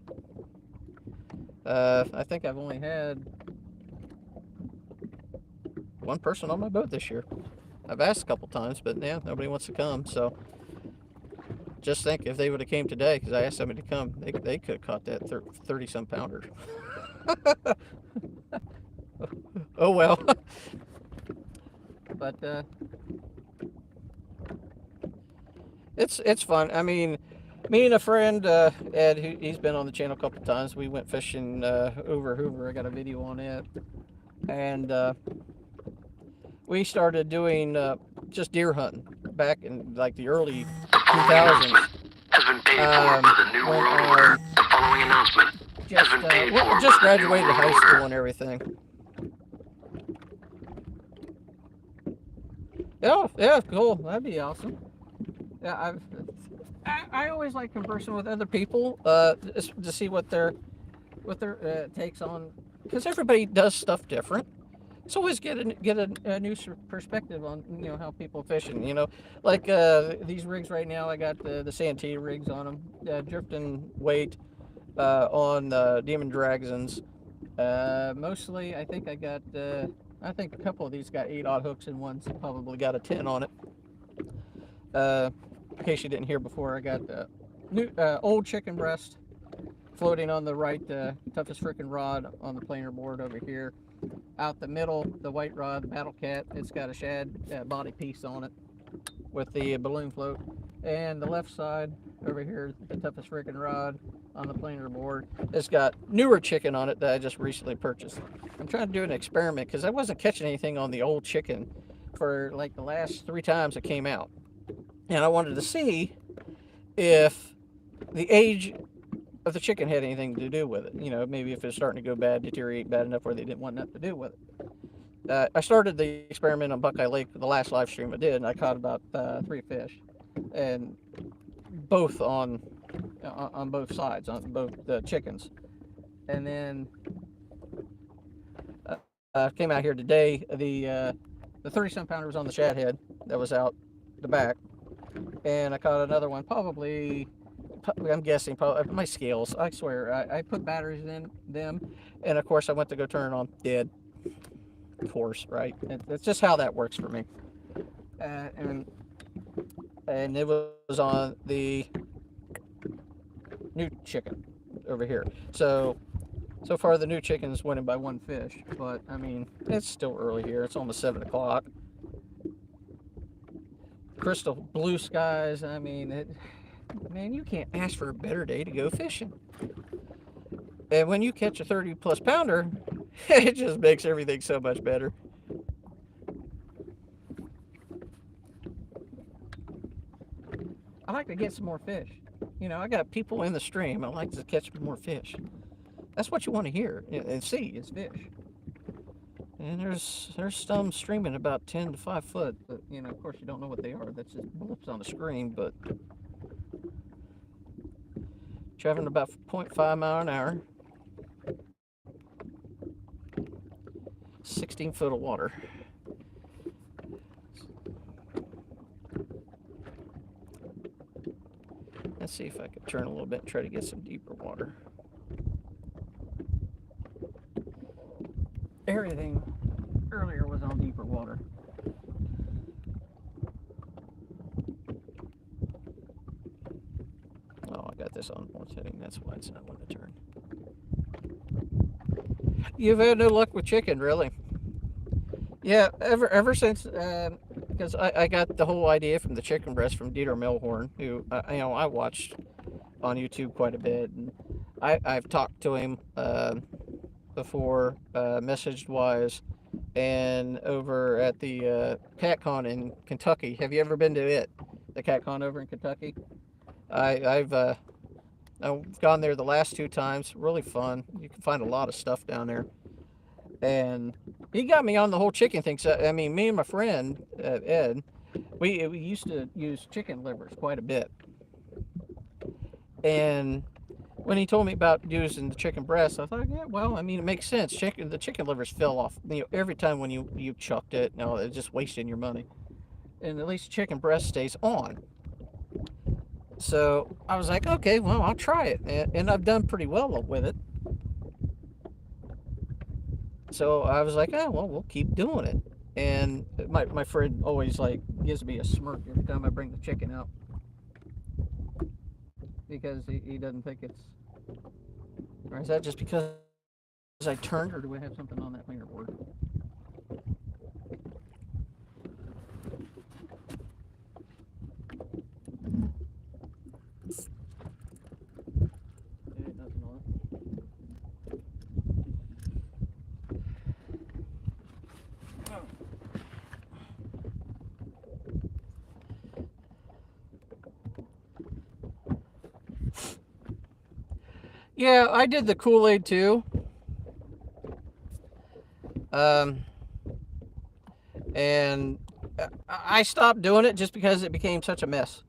S1: I think I've only had one person on my boat this year. I've asked a couple times, but yeah, nobody wants to come. So just think, if they would have came today, because I asked somebody to come, they could have caught that 30-some pounder. Oh well. But it's fun. I mean, me and a friend, Ed, he's been on the channel a couple of times. We went fishing over Hoover. I got a video on it. And we started doing just deer hunting back in like the early 2000s.
S2: Has been paid for by the New World Order. The following announcement has been paid for
S1: just
S2: by the New
S1: graduated
S2: World
S1: high
S2: Order.
S1: school and everything. Yeah, cool. That'd be awesome. Yeah, I always like conversing with other people to see what their takes on, because everybody does stuff different. it's always get a new perspective on how people fishing. Like these rigs right now, I got the Santee rigs on them, drifting weight on Demon Dragons. Mostly, I think I think a couple of these got 8/0 hooks, and one's probably got a 10 on it. In case you didn't hear before, I got the new old chicken breast floating on the right, toughest freaking rod on the planer board over here. Out the middle, the white rod, the Battle Cat. It's got a shad body piece on it with the balloon float. And the left side over here, the toughest freaking rod on the planer board. It's got newer chicken on it that I just recently purchased. I'm trying to do an experiment because I wasn't catching anything on the old chicken for like the last 3 times it came out. And I wanted to see if the age of the chicken had anything to do with it. Maybe if it's starting to go bad, deteriorate bad enough where they didn't want nothing to do with it. I started the experiment on Buckeye Lake, the last live stream I did, and I caught about 3 fish, and both on both sides, on both the chickens. And then came out here today. The 30-some pounder was on the shad head that was out the back, and I caught another one. Probably, I'm guessing, probably my scales. I swear, I put batteries in them, and of course I went to go turn it on, dead. Of course, right? That's just how that works for me. And it was on the new chicken over here. So far the new chicken's winning by 1 fish, but I mean, it's still early here. It's almost 7 o'clock. Crystal blue skies. I mean, man, you can't ask for a better day to go fishing. And when you catch a 30-plus pounder, it just makes everything so much better. I like to get some more fish. I got people in the stream. I like to catch more fish. That's what you want to hear and see is fish. And there's some streaming about 10 to 5 foot, but of course you don't know what they are. That's just blips on the screen. But traveling about 0.5 mile an hour, 16 foot of water. Let's see if I can turn a little bit and try to get some deeper water. Everything earlier was on deeper water. Oh, I got this on one setting. That's why it's not wanting to turn. You've had no luck with chicken, really? Yeah, ever since, because I got the whole idea from the chicken breast from Dieter Melhorn, who I watched on YouTube quite a bit, and I've talked to him before, messaged wise, and over at the CatCon in Kentucky. Have you ever been to it? The CatCon over in Kentucky? I've gone there the last 2 times. Really fun. You can find a lot of stuff down there. And he got me on the whole chicken thing. So, I mean, me and my friend, Ed, we used to use chicken livers quite a bit. And when he told me about using the chicken breast, I thought, yeah, well, I mean, it makes sense. The chicken livers fell off, every time when you chucked it. No, it's just wasting your money. And at least chicken breast stays on. So I was like, okay, well, I'll try it. And I've done pretty well with it. So I was like, oh, well, we'll keep doing it. And my friend always gives me a smirk every time I bring the chicken out, because he doesn't think it's, or is that just because I turned, or do we have something on that finger board? Yeah, I did the Kool-Aid too. And I stopped doing it just because it became such a mess.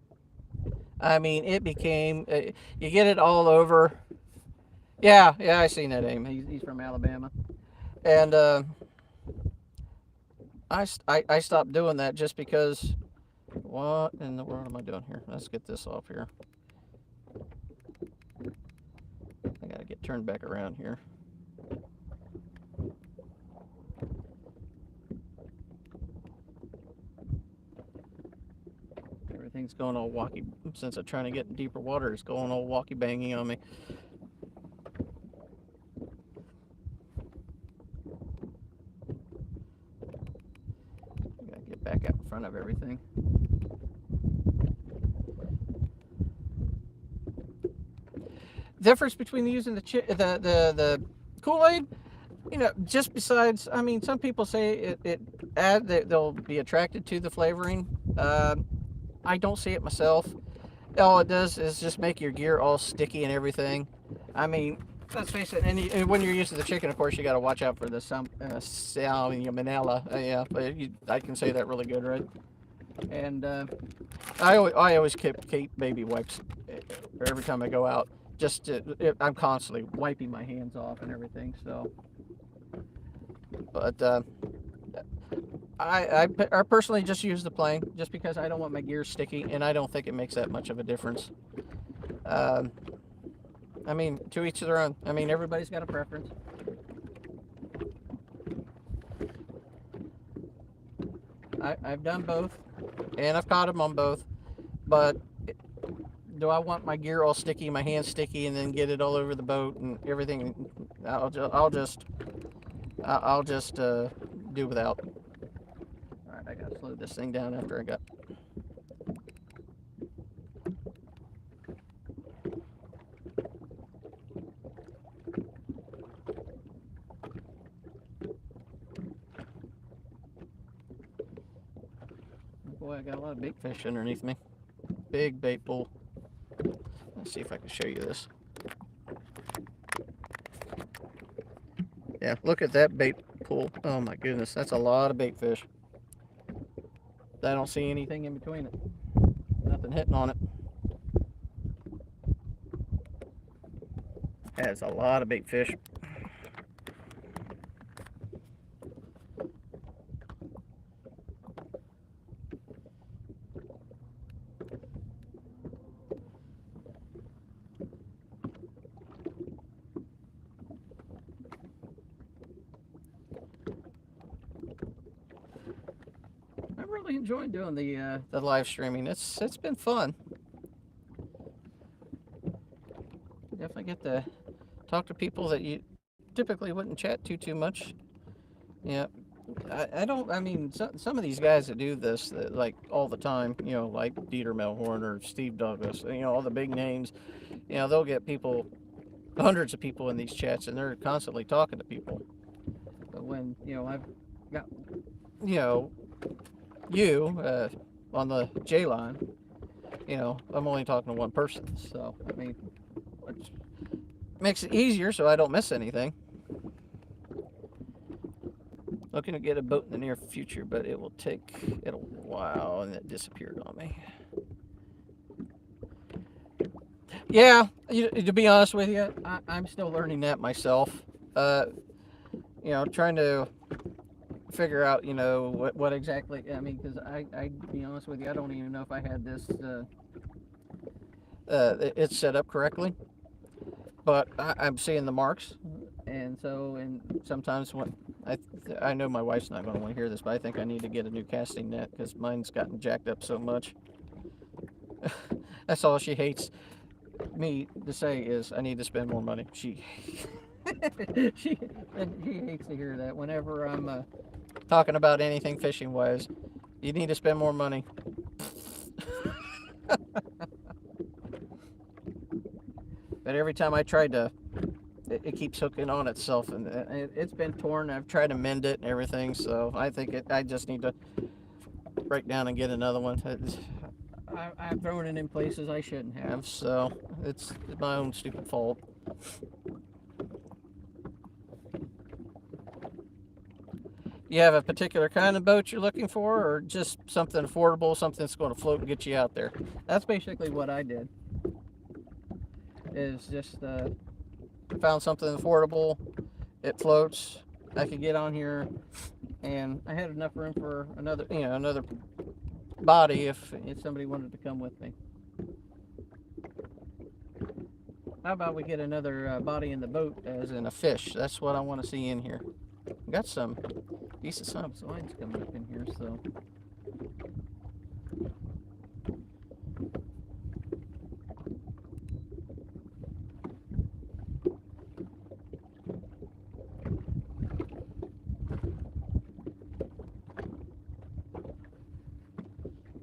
S1: I mean, it became, you get it all over. Yeah, I seen that, Aim. He's from Alabama. And I stopped doing that just because. What in the world am I doing here? Let's get this off here. I gotta get turned back around here. Everything's going all walkie. Since I'm trying to get in deeper water, it's going all walkie banging on me. I gotta get back out in front of everything. Difference between using the Kool-Aid, just besides, I mean, some people say they'll be attracted to the flavoring. I don't see it myself. All it does is just make your gear all sticky and everything. I mean, let's face it. And when you're using the chicken, of course, you got to watch out for the salmonella. Yeah, but I can say that really good, right? And I always keep baby wipes every time I go out. I'm constantly wiping my hands off and everything. So, but I personally just use the plain, just because I don't want my gear sticky, and I don't think it makes that much of a difference. I mean, to each their own. I mean, everybody's got a preference. I've done both, and I've caught them on both, but do I want my gear all sticky, my hands sticky, and then get it all over the boat and everything? I'll just do without. All right, I gotta slow this thing down after I got. Boy, I got a lot of bait fish underneath me. Big bait pool. Let's see if I can show you this. Yeah, look at that bait pool. Oh my goodness, that's a lot of bait fish. I don't see anything in between it. Nothing hitting on it. Has a lot of bait fish. I really enjoyed doing the live streaming. It's been fun. Definitely get to talk to people that you typically wouldn't chat to much. Yeah, I mean, some of these guys that do this, like all the time, like Dieter Melhorn or Steve Douglas, all the big names, they'll get hundreds of people in these chats, and they're constantly talking to people. But when, I've got, you on the J line, I'm only talking to one person. So, I mean, which makes it easier so I don't miss anything. Looking to get a boat in the near future, but it will take a while, and it disappeared on me. Yeah, to be honest with you, I'm still learning that myself. Trying to figure out, what exactly. I mean, because I be honest with you, I don't even know if I had this. It's set up correctly, but I'm seeing the marks, and sometimes when I know my wife's not going to want to hear this, but I think I need to get a new casting net because mine's gotten jacked up so much. That's all she hates me to say is I need to spend more money. She hates to hear that whenever I'm talking about anything fishing wise. You need to spend more money. But every time I tried to, it keeps hooking on itself, and it's been torn. I've tried to mend it and everything, so I think I just need to break down and get another one. I've thrown it in places I shouldn't have, so it's my own stupid fault. You have a particular kind of boat you're looking for, or just something affordable, something that's going to float and get you out there? That's basically what I did. Is just found something affordable. It floats. I could get on here and I had enough room for another, another body if somebody wanted to come with me. How about we get another body in the boat, as in a fish? That's what I want to see in here. Got some decent sized lines coming up in here, so.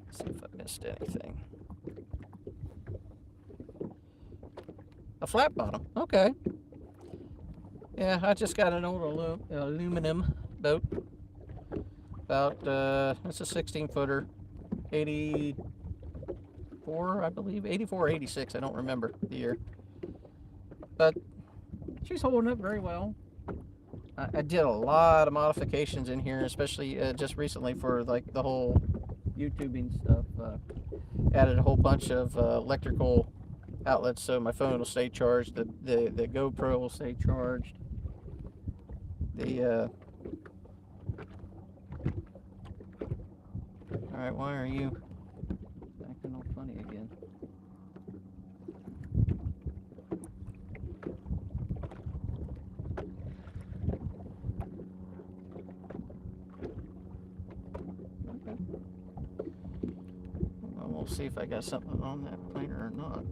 S1: See if I missed anything. A flat bottom, okay. Yeah, I just got an old aluminum boat. About, it's a 16 footer, 84, I believe, 84 or 86, I don't remember the year. But she's holding up very well. I did a lot of modifications in here, especially just recently for like the whole YouTubing stuff. Added a whole bunch of electrical outlets so my phone will stay charged, the GoPro will stay charged. Alright, why are you acting all funny again? Okay. Well, we'll see if I got something on that planer or not.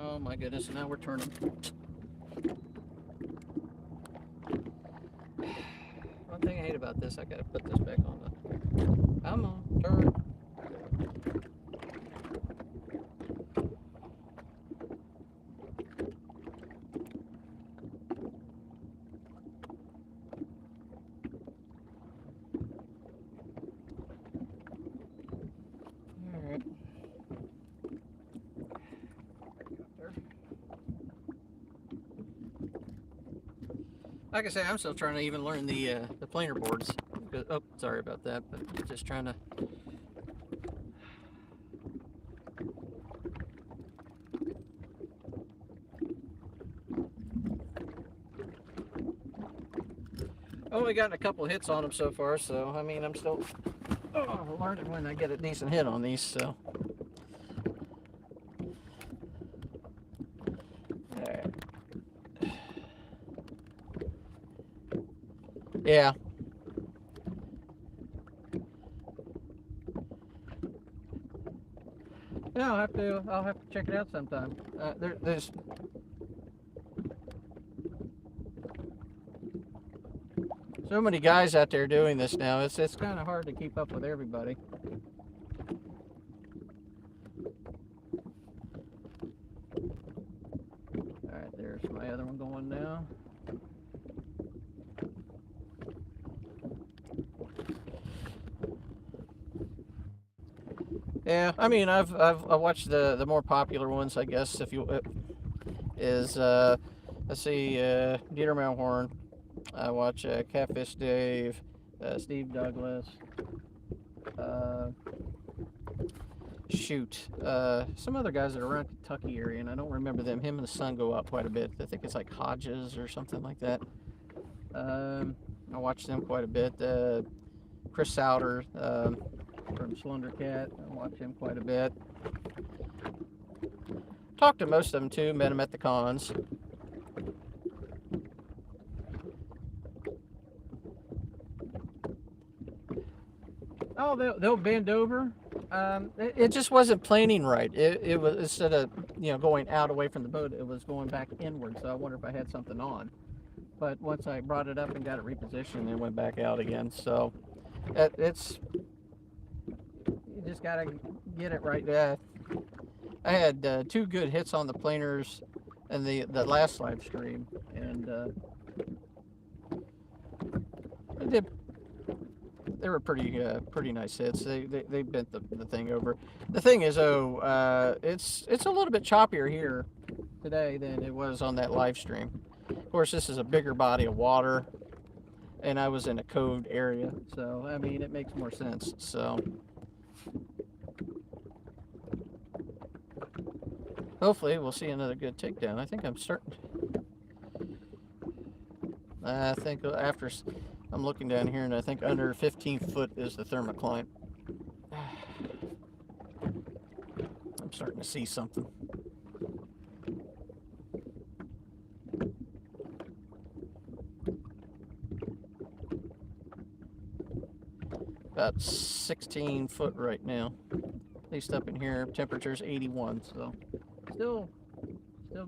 S1: Oh my goodness, now we're turning. One thing I hate about this, I gotta put this back on the. Come on, turn. Alright. Like I say, I'm still trying to even learn the planer boards. Oh, sorry about that, but just trying to. Only gotten a couple hits on them so far, so I mean, I'm still learning when I get a decent hit on these. So. Yeah. Yeah, I'll have to check it out sometime. There's so many guys out there doing this now. It's kind of hard to keep up with everybody. All right, there's my other one going now. Yeah, I mean, I've watched the more popular ones, I guess. If you let's see, Dieter Malhorn. I watch Catfish Dave, Steve Douglas. Some other guys that are around Kentucky area, and I don't remember them. Him and the son go out quite a bit. I think it's like Hodges or something like that. I watch them quite a bit. Chris Souter. From Slender Cat, I watch him quite a bit. Talked to most of them too, met them at the cons. Oh, they'll bend over. It just wasn't planing right. It was, instead of going out away from the boat, it was going back inward. So I wonder if I had something on. But once I brought it up and got it repositioned, it went back out again. So it's. You just gotta get it right. I had 2 good hits on the planers in the last live stream, and they were pretty nice hits. They bent the thing over. The thing is, it's a little bit choppier here today than it was on that live stream. Of course, this is a bigger body of water. and I was in a code area, so I mean it makes more sense. So hopefully we'll see another good takedown. I think I'm starting. I think after I'm looking down here, and I think under 15 foot is the thermocline. I'm starting to see something. About 16 foot right now. At least up in here, temperature's 81, so still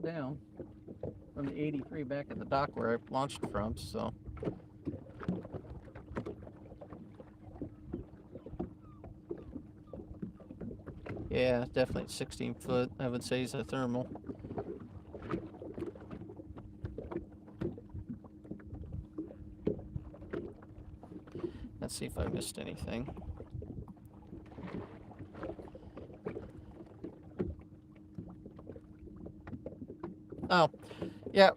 S1: down from the 83 back at the dock where I launched from. So yeah, definitely 16 foot. I would say is a thermal. Let's see if I missed anything. Oh, yeah.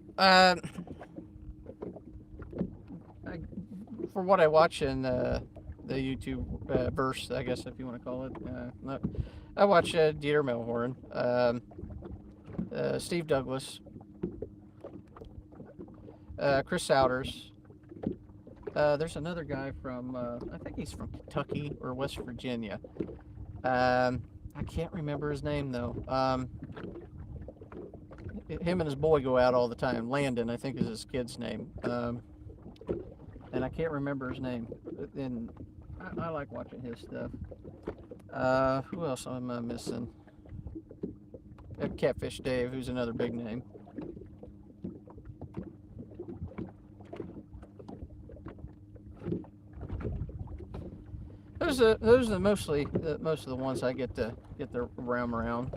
S1: For what I watch in the YouTube verse, I guess if you want to call it, I watch Dieter Melhorn, Steve Douglas, Chris Souders. There's another guy from, I think he's from Kentucky or West Virginia. I can't remember his name though. Him and his boy go out all the time. Landon, I think, is his kid's name. And I can't remember his name. And I like watching his stuff. Who else am I missing? Catfish Dave, who's another big name. Those are mostly most of the ones I get to roam around.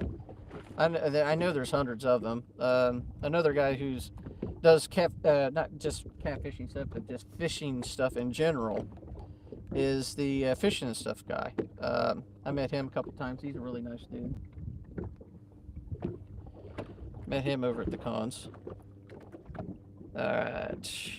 S1: I know there's hundreds of them. Another guy who's does not just catfishing stuff, but just fishing stuff in general, is the fishing and stuff guy. I met him a couple times. He's a really nice dude. Met him over at the cons. Alright.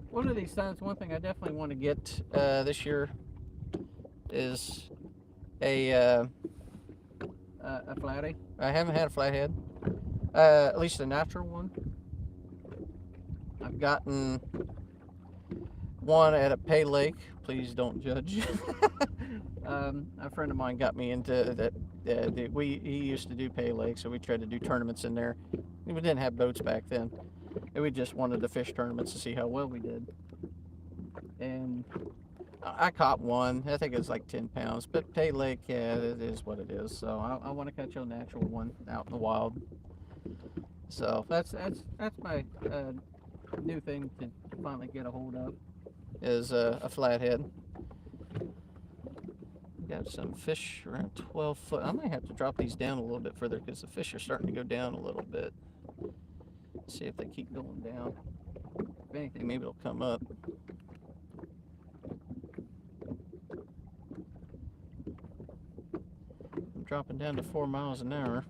S1: One of these times, one thing I definitely want to get this year is a flathead. I haven't had a flathead, at least a natural one. I've gotten one at a pay lake. Please don't judge. A friend of mine got me into that. He used to do pay lake, so we tried to do tournaments in there. We didn't have boats back then. And we just wanted to fish tournaments to see how well we did. And I caught one. I think it was like 10 pounds. But pay lake, yeah, it is what it is. So I want to catch a natural one out in the wild. So that's my new thing to finally get a hold of, is a flathead. Got some fish around 12 foot. I might have to drop these down a little bit further because the fish are starting to go down a little bit. See if they keep going down. If anything, maybe it'll come up. I'm dropping down to 4 miles an hour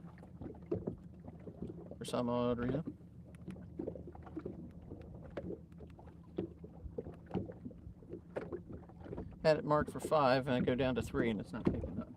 S1: for some odd reason. Had it marked for 5 and I go down to 3 and it's not picking up.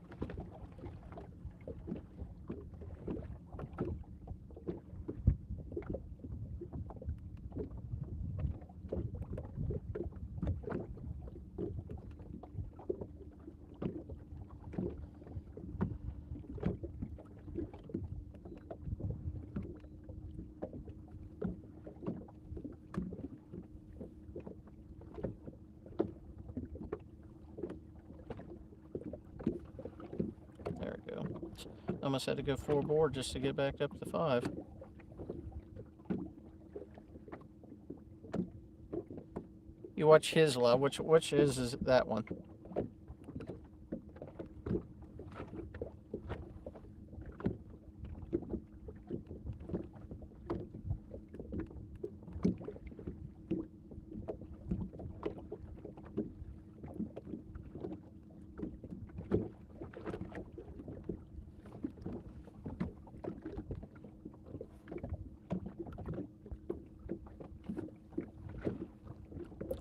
S1: I almost had to go 4 board just to get back up to 5. You watch his love. Which is that one?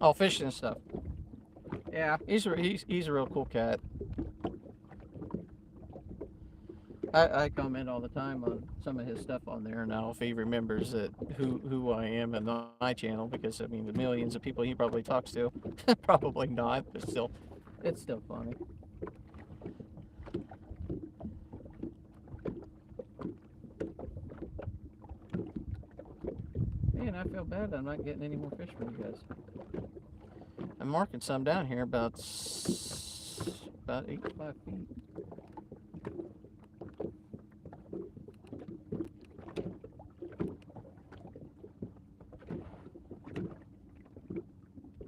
S1: Oh, fishing and stuff. Yeah, he's a real cool cat. I comment all the time on some of his stuff on there now if he remembers that who I am and my channel, because I mean the millions of people he probably talks to, probably not, but still, it's still funny. Man, I feel bad I'm not getting any more fish from you guys. I'm marking some down here about 85 feet.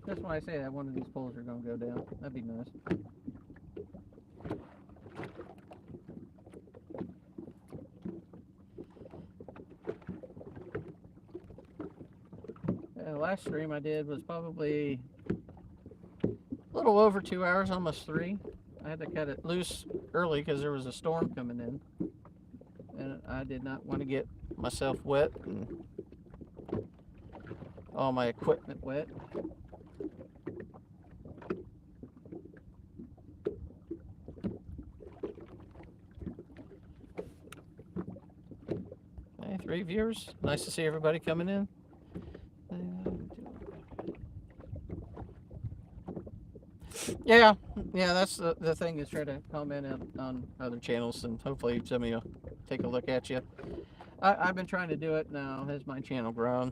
S1: That's why I say that one of these poles are going to go down. That'd be nice. The last stream I did was probably a little over 2 hours, almost 3. I had to cut it loose early because there was a storm coming in. And I did not want to get myself wet and all my equipment wet. Hey, 3 viewers. Nice to see everybody coming in. Yeah, that's the thing, is try to comment on other channels, and hopefully somebody will take a look at you. I've been trying to do it now. Has my channel grown?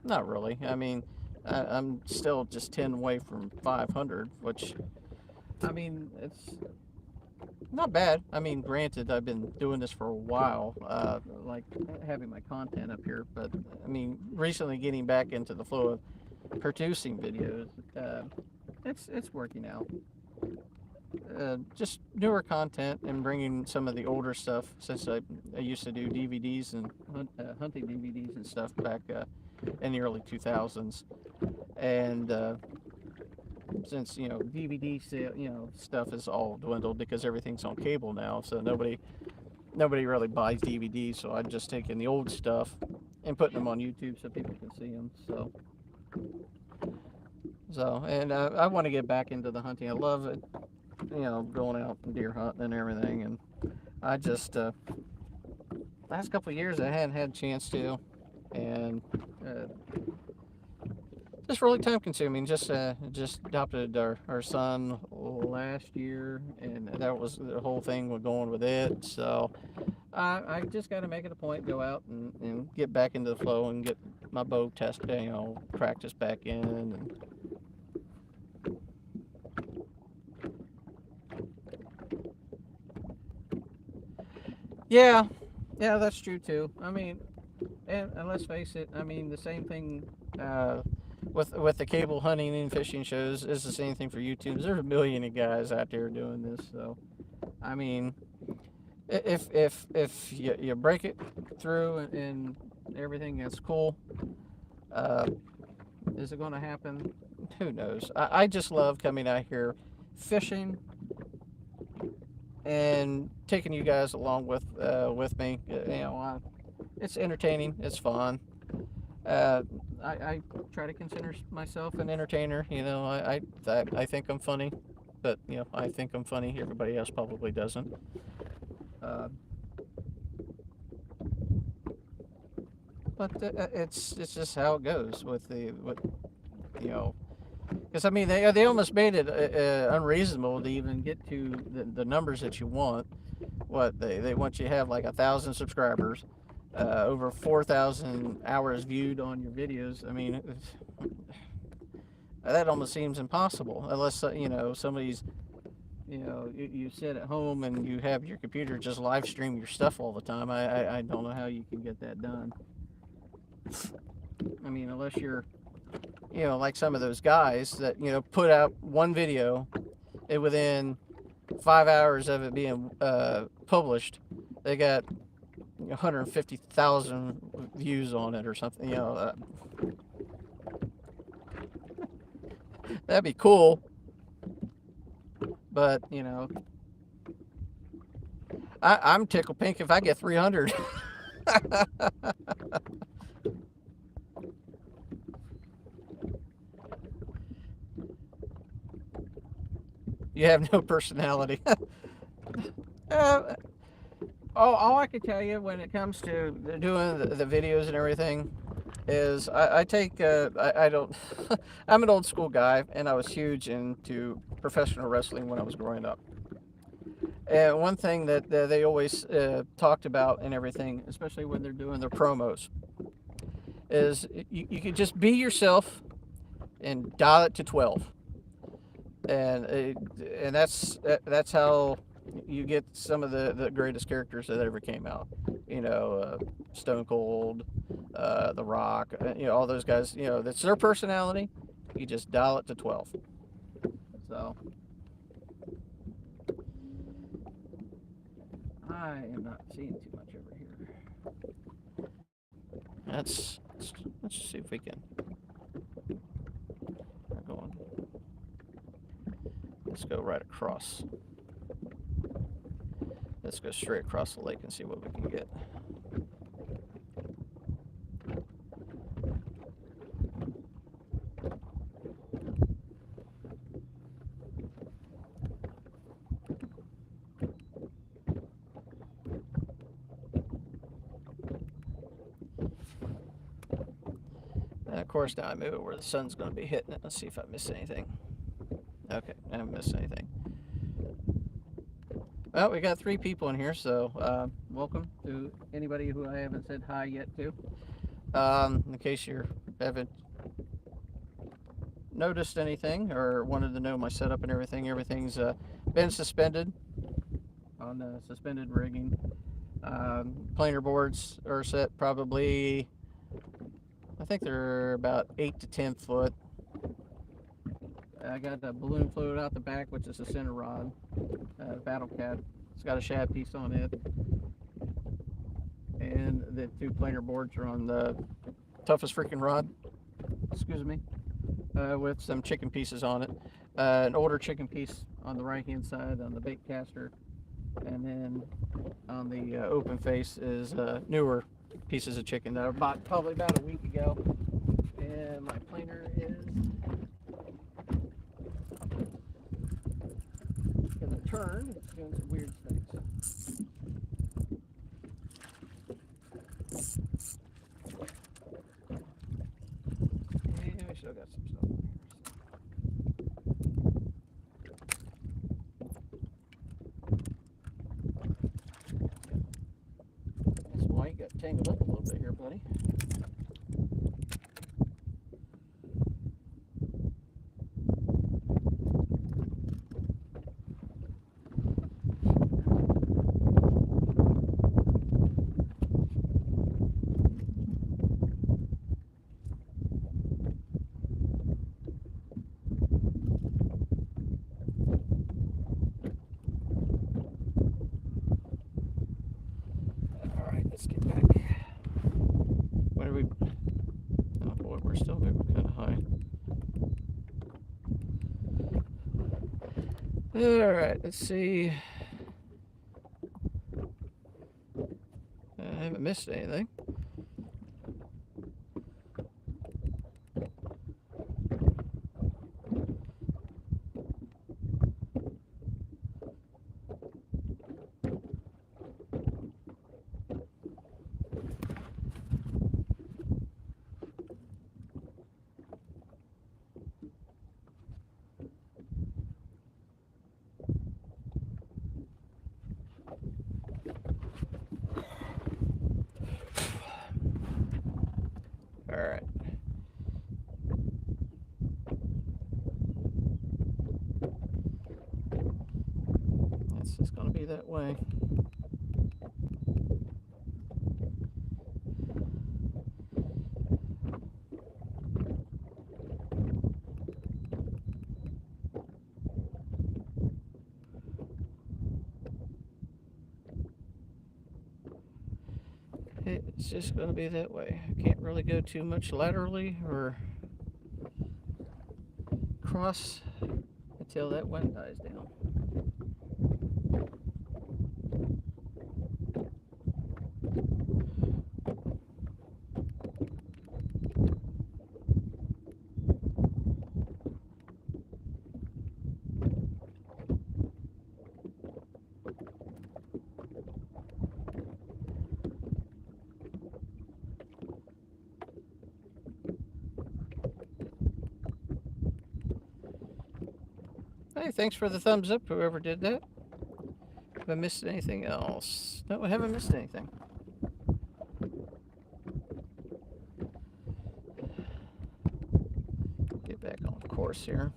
S1: Not really. I mean, I'm still just 10 away from 500, which, I mean, it's not bad. I mean, granted, I've been doing this for a while, like having my content up here, but I mean, recently getting back into the flow of producing videos, it's working out. Just newer content and bringing some of the older stuff, since I used to do DVDs and hunting DVDs and stuff back in the early 2000s, and since DVD sale, stuff is all dwindled because everything's on cable now, so nobody really buys DVDs. So I'm just taking the old stuff and putting them on YouTube so people can see them. So and I want to get back into the hunting. I love it, going out and deer hunting and everything. And I just last couple of years I hadn't had a chance to, and just really time consuming. Just adopted our son last year, and that was the whole thing with going with it. So I just got to make it a point, go out and get back into the flow and get my bow test, practice back in. And yeah, that's true too. I mean, and let's face it. I mean, the same thing with the cable hunting and fishing shows is the same thing for YouTube. There's a million of guys out there doing this. So, I mean, if you break it through and everything, that's cool. Is it going to happen? Who knows? I just love coming out here fishing and taking you guys along with me. It's entertaining. It's fun. I try to consider myself an entertainer. I think I'm funny, but I think I'm funny. Everybody else probably doesn't. But it's just how it goes with because I mean they almost made it unreasonable to even get to the numbers that you want. What they want you to have like 1,000 subscribers, over 4,000 hours viewed on your videos. I mean, that almost seems impossible unless somebody's you sit at home and you have your computer just live stream your stuff all the time. I don't know how you can get that done. I mean, unless you're like some of those guys that put out one video and within 5 hours of it being published, they got 150,000 views on it or something. That'd be cool, but I'm tickled pink if I get 300. You have no personality. uh, all I can tell you when it comes to doing the videos and everything is I take I don't I'm an old school guy, and I was huge into professional wrestling when I was growing up. And one thing that they always talked about and everything, especially when they're doing their promos, is you could just be yourself and dial it to 12. And that's how you get some of the greatest characters that ever came out. Stone Cold, The Rock, all those guys. That's their personality. You just dial it to 12. So I am not seeing too much over here. Let's see if we can. We're going. Let's go right across. Let's go straight across the lake and see what we can get. And of course, now I move it where the sun's going to be hitting it. Let's see if I miss anything. Okay, I haven't missed anything. Well, we got 3 people in here, so welcome to anybody who I haven't said hi yet to. In case you haven't noticed anything or wanted to know my setup and everything, everything's been suspended on suspended rigging. Planer boards are set probably, I think they're about 8 to 10 foot. I got a balloon float out the back, which is a center rod, Battle Cat. It's got a shad piece on it, and the 2 planer boards are on the toughest freaking rod. Excuse me, with some chicken pieces on it. An older chicken piece on the right hand side on the bait caster, and then on the open face is newer pieces of chicken that I bought probably about a week ago. And my planer is gonna turn. It's doing some weird things. And we still got some stuff in here. That's why you got tangled up a little bit here, buddy. Let's get back. What are we? Oh boy, we're still kind of high. All right, let's see. I haven't missed anything. All right. It's just going to be that way. It's just going to be that way. I can't really go too much laterally or cross until that wind dies down. Hey, thanks for the thumbs up, whoever did that. Have I missed anything else? No, I haven't missed anything. Get back on course here.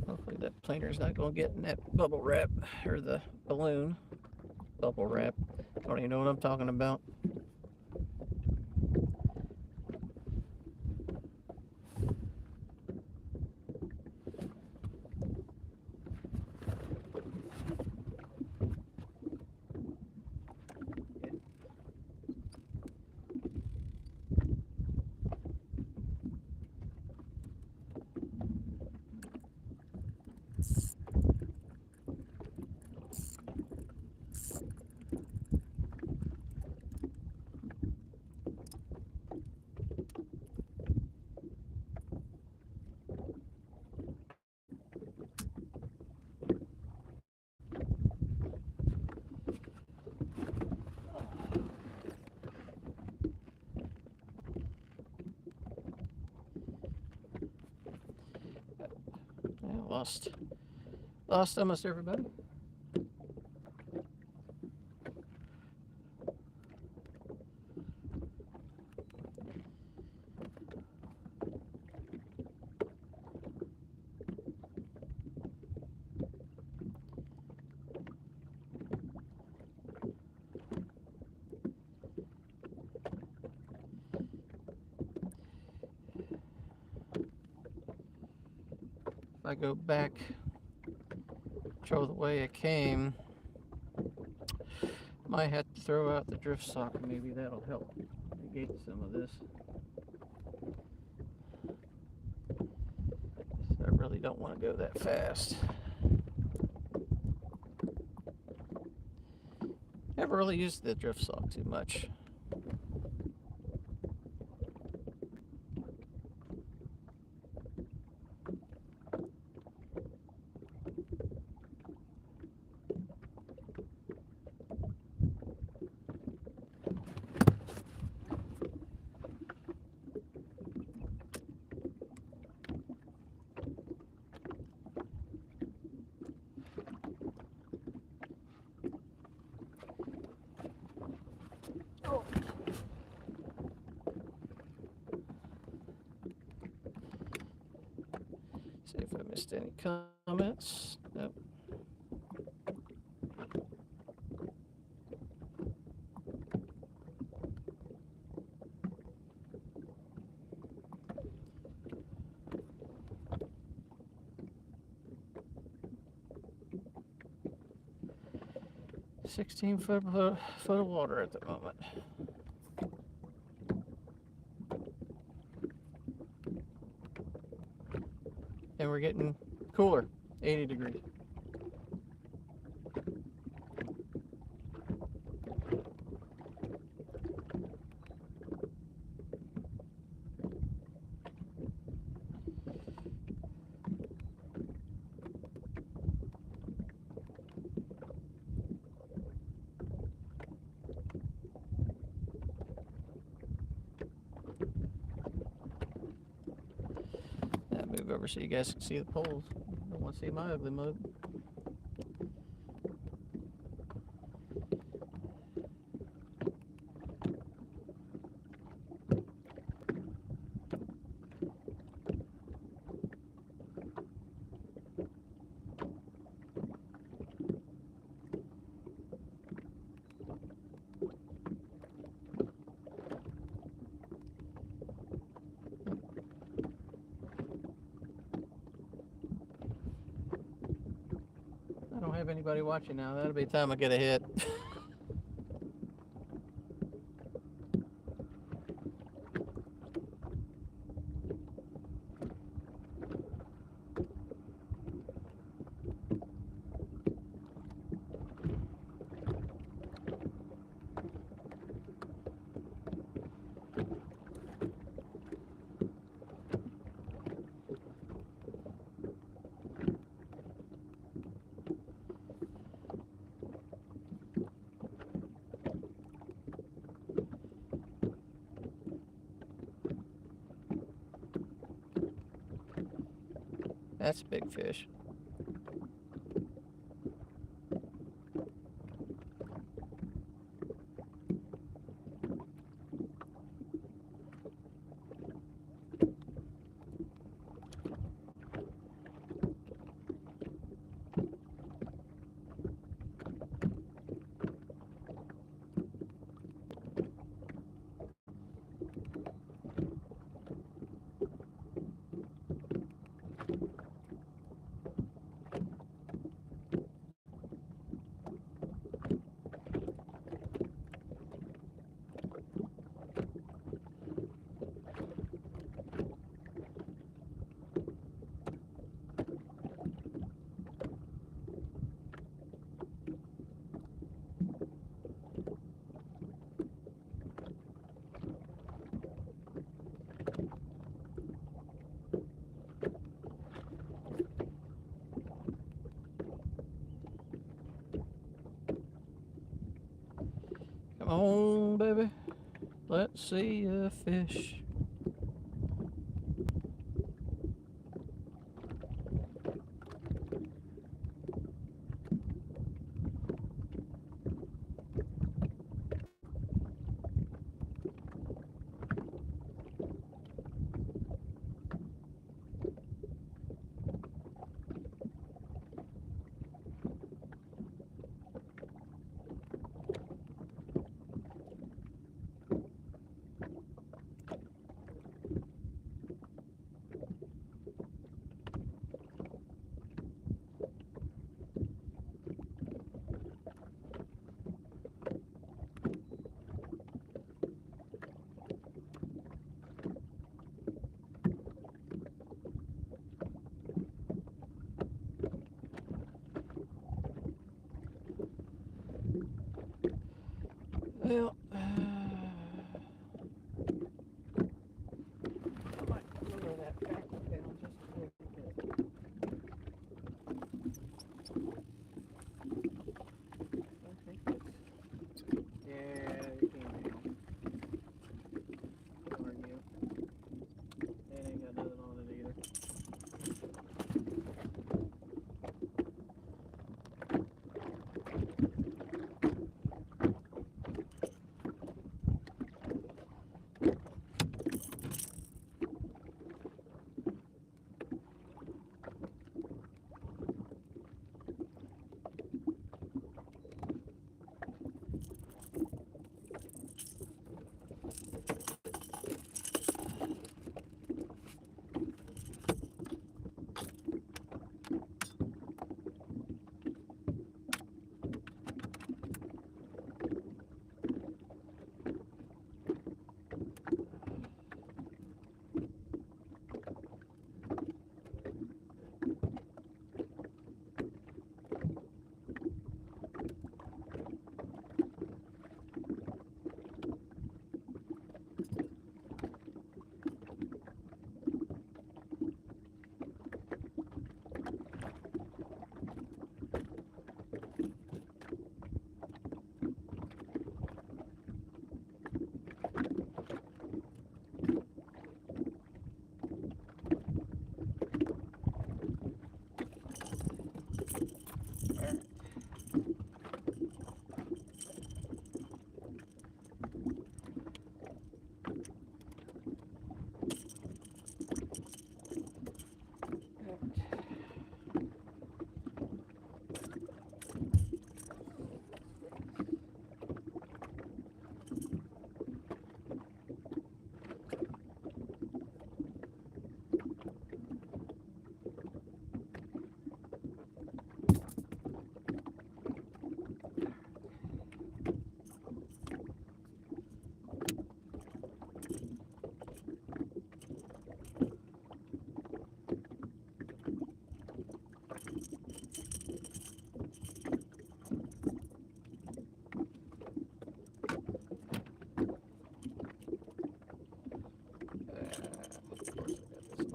S1: Hopefully that planer's not going to get in that bubble wrap, or the balloon bubble wrap. Don't even know what I'm talking about. Lost almost everybody. If I go back, the way I came, might have to throw out the drift sock, and maybe that'll help negate some of this. So I really don't want to go that fast. Never really used the drift sock too much. See if I missed any comments. Nope. Foot of water at the moment. And we're getting cooler, 80 degrees. Move over so you guys can see the poles. Don't want to see my ugly mug. I don't have anybody watching now. That'll be the time I get a hit. That's a big fish. Come on, baby. Let's see a fish. Well, I might lower that tackle down just a little bit. I think that's, yeah, you can now. Darn you. That ain't got nothing on it either.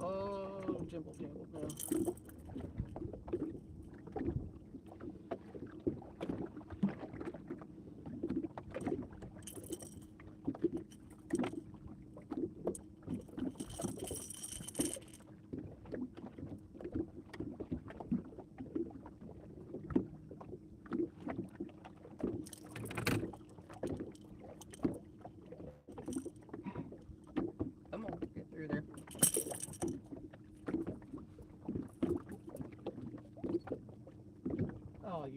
S1: Oh, jimble jamble now.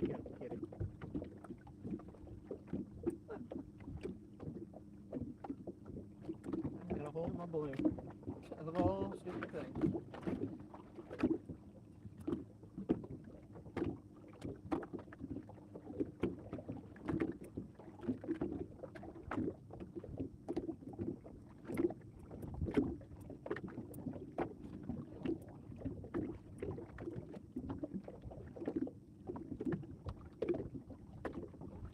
S1: you gotta be kidding. I got a hole in my balloon. Of all stupid things.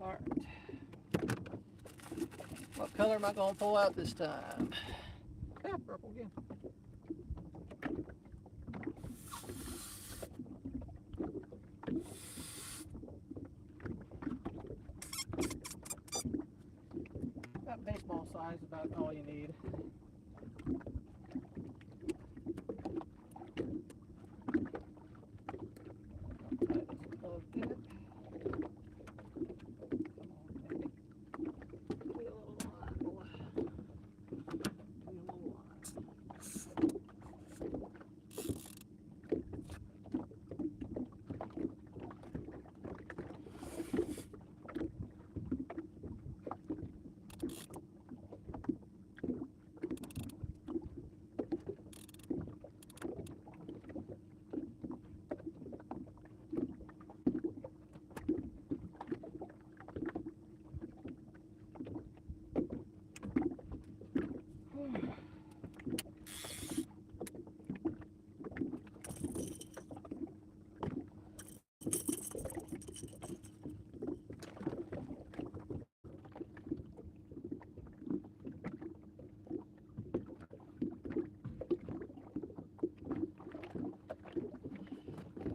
S1: Alright. What color am I going to pull out this time? Yeah, purple again. About baseball size, about all you need.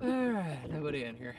S1: Alright, nobody in here.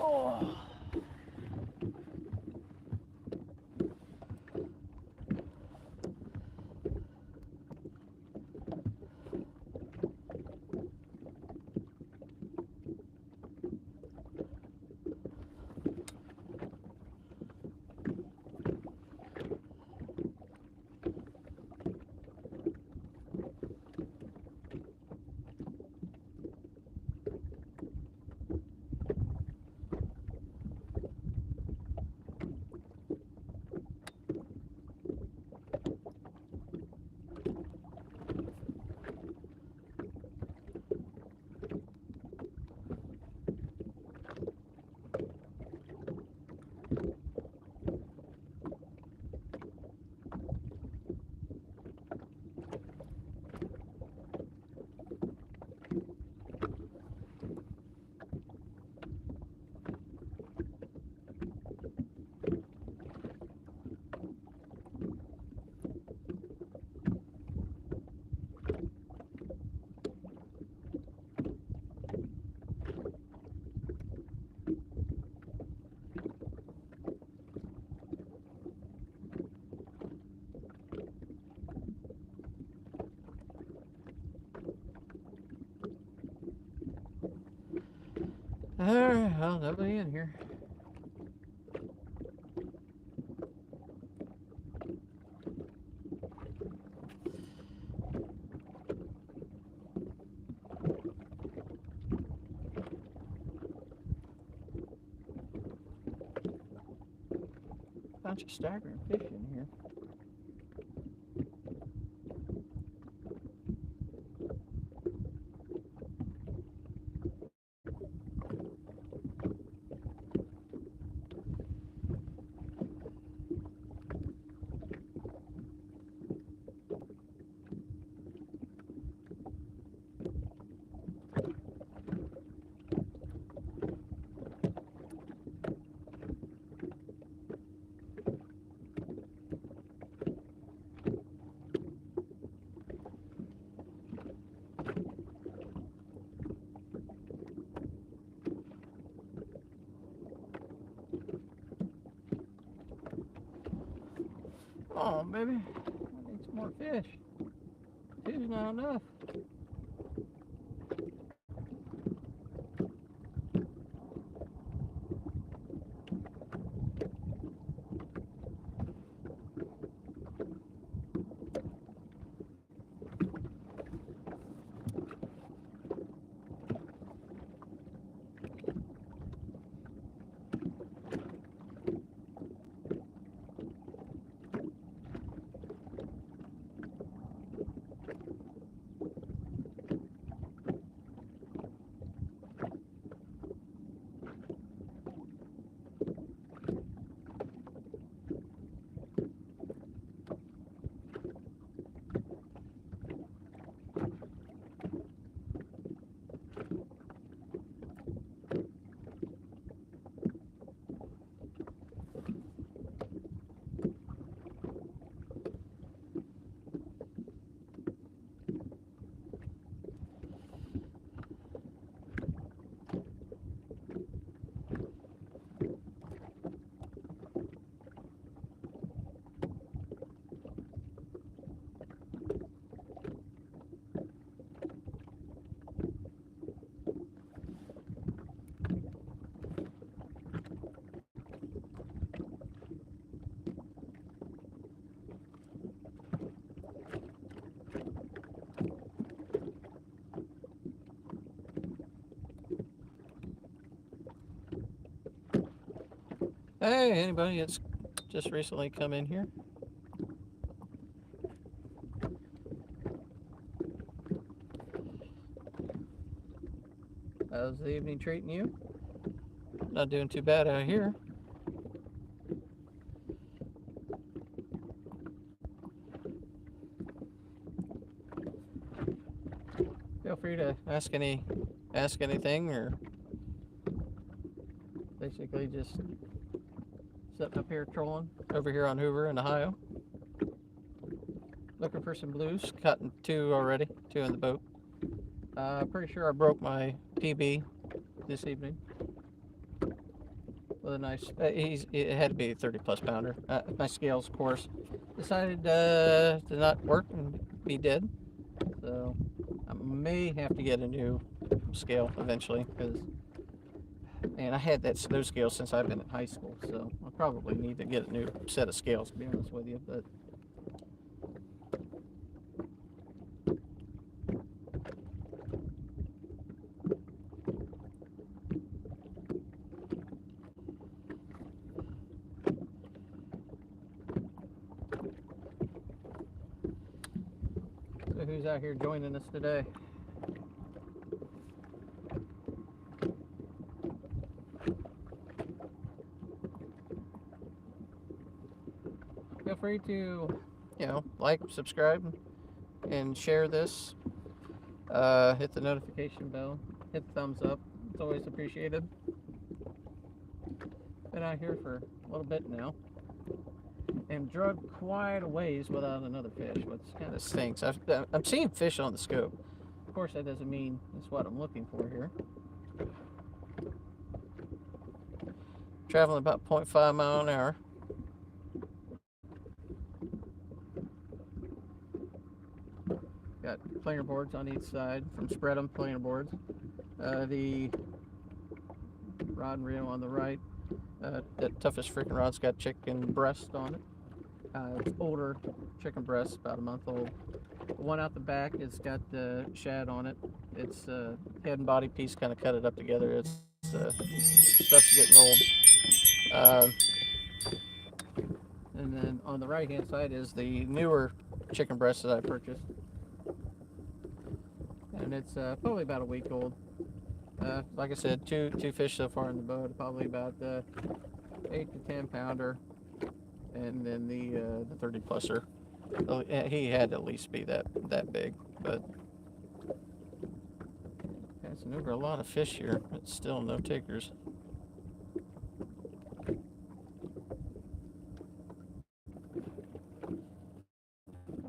S1: Oh. Alright, well, nobody in here. Bunch of staggering fish in here. on, baby. I need some more fish. Two's not enough. Hey, anybody that's just recently come in here? How's the evening treating you? Not doing too bad out here. Feel free to ask anything, or basically just sitting up here trolling over here on Hoover in Ohio. Looking for some blues. Cutting two already, two in the boat. Pretty sure I broke my PB this evening with a nice, it had to be a 30 plus pounder. My scales, of course, decided to not work and be dead. So I may have to get a new scale eventually, because, man, I had those scales since I've been in high school, so I probably need to get a new set of scales, to be honest with you. But so who's out here joining us today? Feel free to, like, subscribe, and share this. Hit the notification bell. Hit the thumbs up. It's always appreciated. Been out here for a little bit now, and drug quite a ways without another fish, which kind of stinks. I'm seeing fish on the scope. Of course, that doesn't mean it's what I'm looking for here. Traveling about 0.5 mile an hour. Got planer boards on each side from Spread 'em planer boards. The rod and reel on the right. That toughest freaking rod's got chicken breast on it. It's older chicken breast, about a month old. The one out the back, it's got the shad on it. It's head and body piece kind of cut it up together. It's stuff's getting old. And then on the right hand side is the newer chicken breast that I purchased, and it's probably about a week old. Like I said, two fish so far in the boat, probably about 8 to 10 pounder, and then the 30 pluser. He had to at least be that big, but passing over a lot of fish here, but still no takers.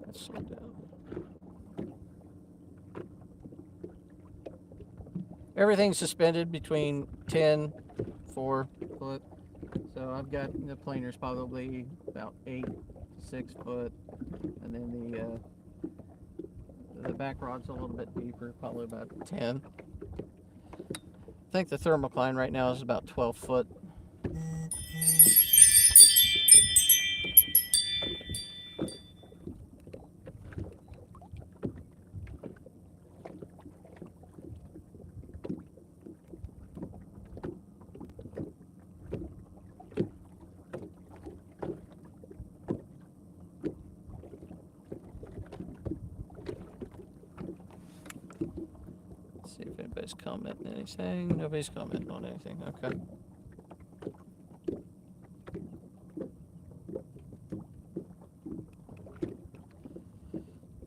S1: Let's slow down. Everything's suspended between 10, 4 foot. So I've got the planers probably about 8 to 6 foot, and then the back rod's a little bit deeper, probably about 10. I think the thermocline right now is about 12 foot. See if anybody's commenting anything. Nobody's commenting on anything. Okay.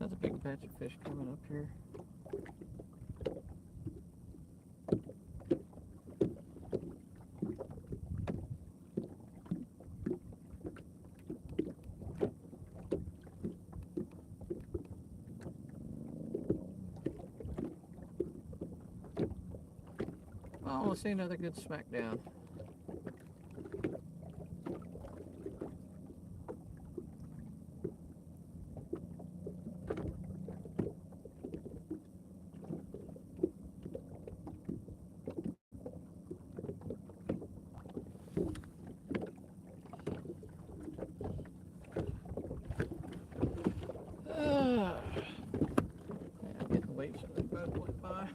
S1: Another big batch of fish coming up here. Oh, we'll see another good smackdown. I'm getting waves on the boat went by.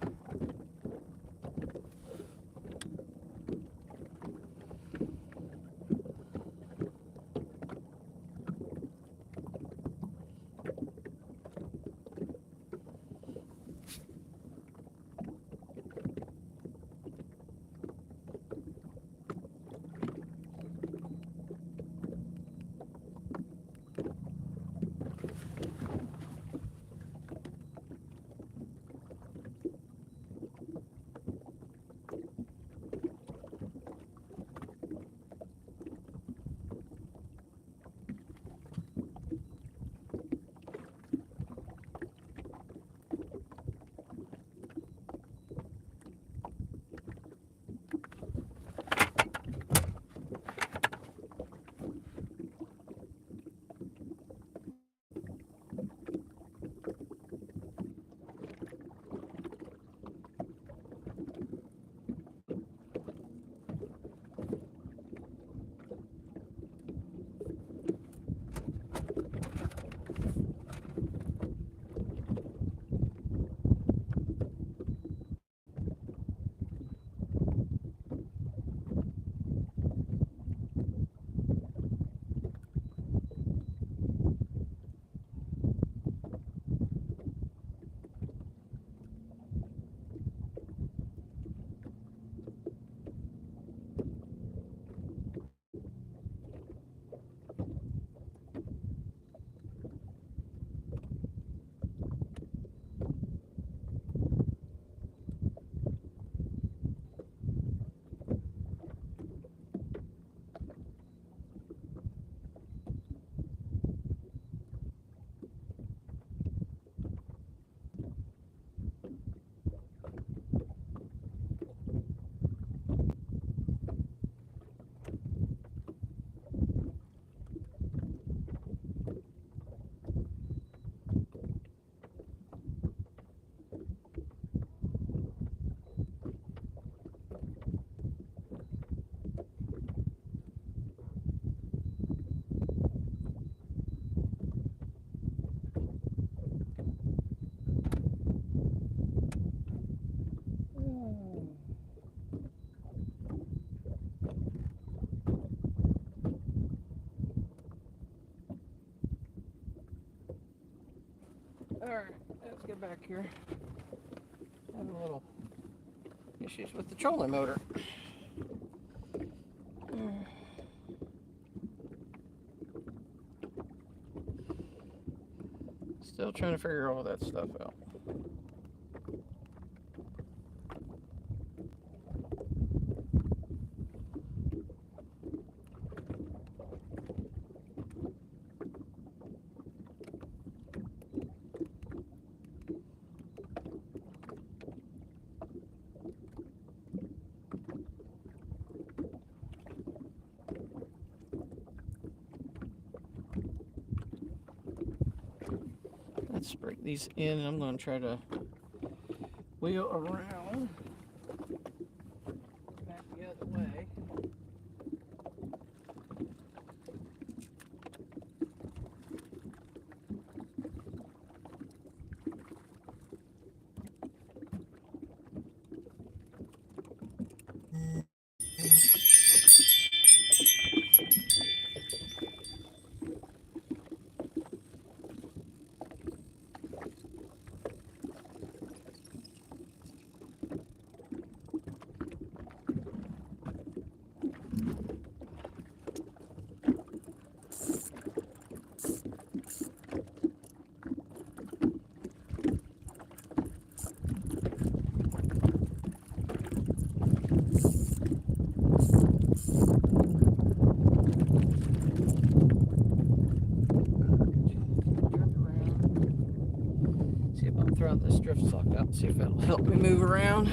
S1: Alright, let's get back here. Having a little issues with the trolling motor. Still trying to figure all that stuff out. Let's break these in, and I'm going to try to wheel around back the other way. See if I'm throwing this drift sock out, see if that'll help me move around.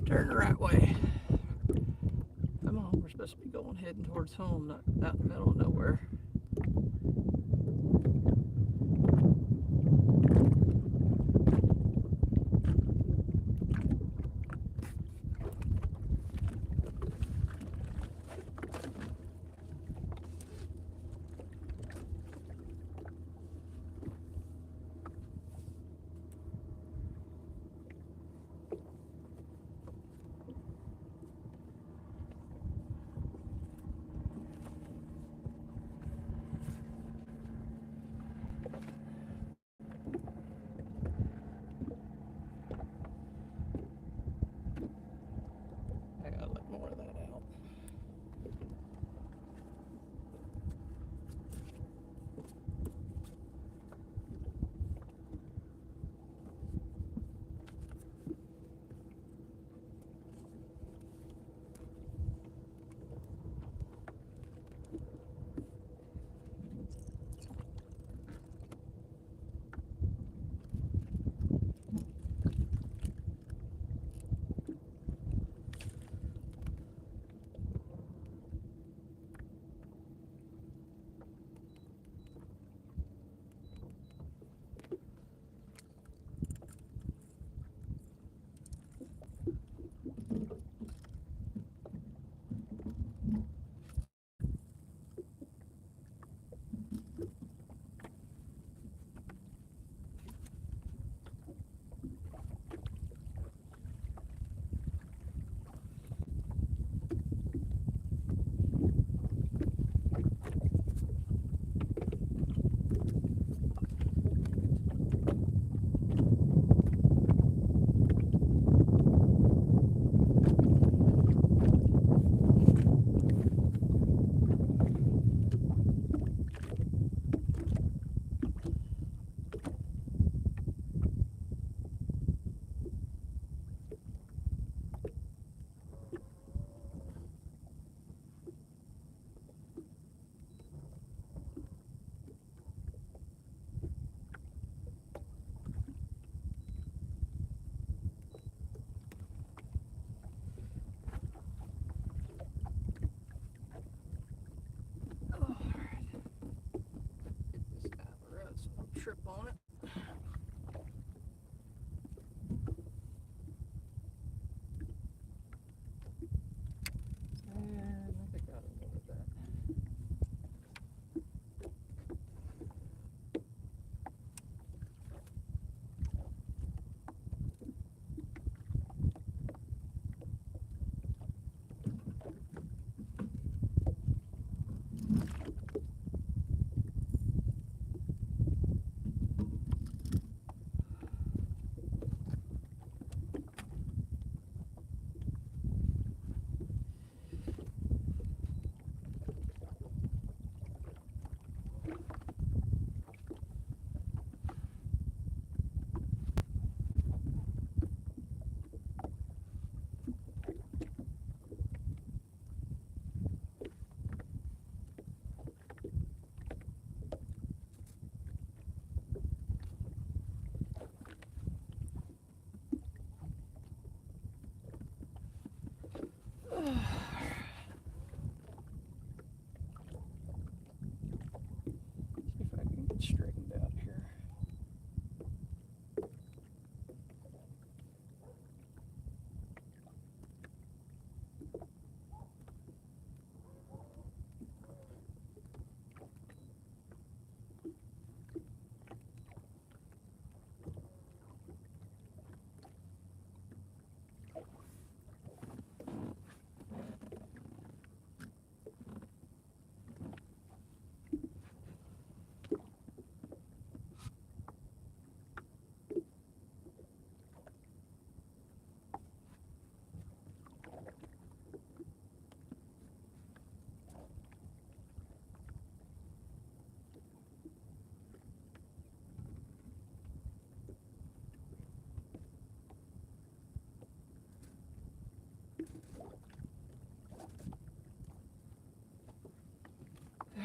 S1: Turn the right way. Come on, we're supposed to be going heading towards home, not out in the middle of nowhere.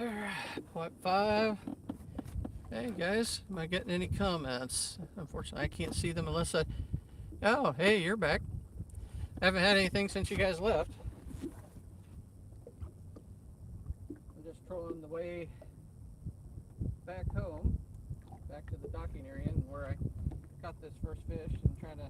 S1: 0.5. Hey guys, am I getting any comments? Unfortunately, I can't see them unless I. Oh, hey, you're back. I haven't had anything since you guys left. I'm just trolling the way back home, back to the docking area and where I caught this first fish and trying to.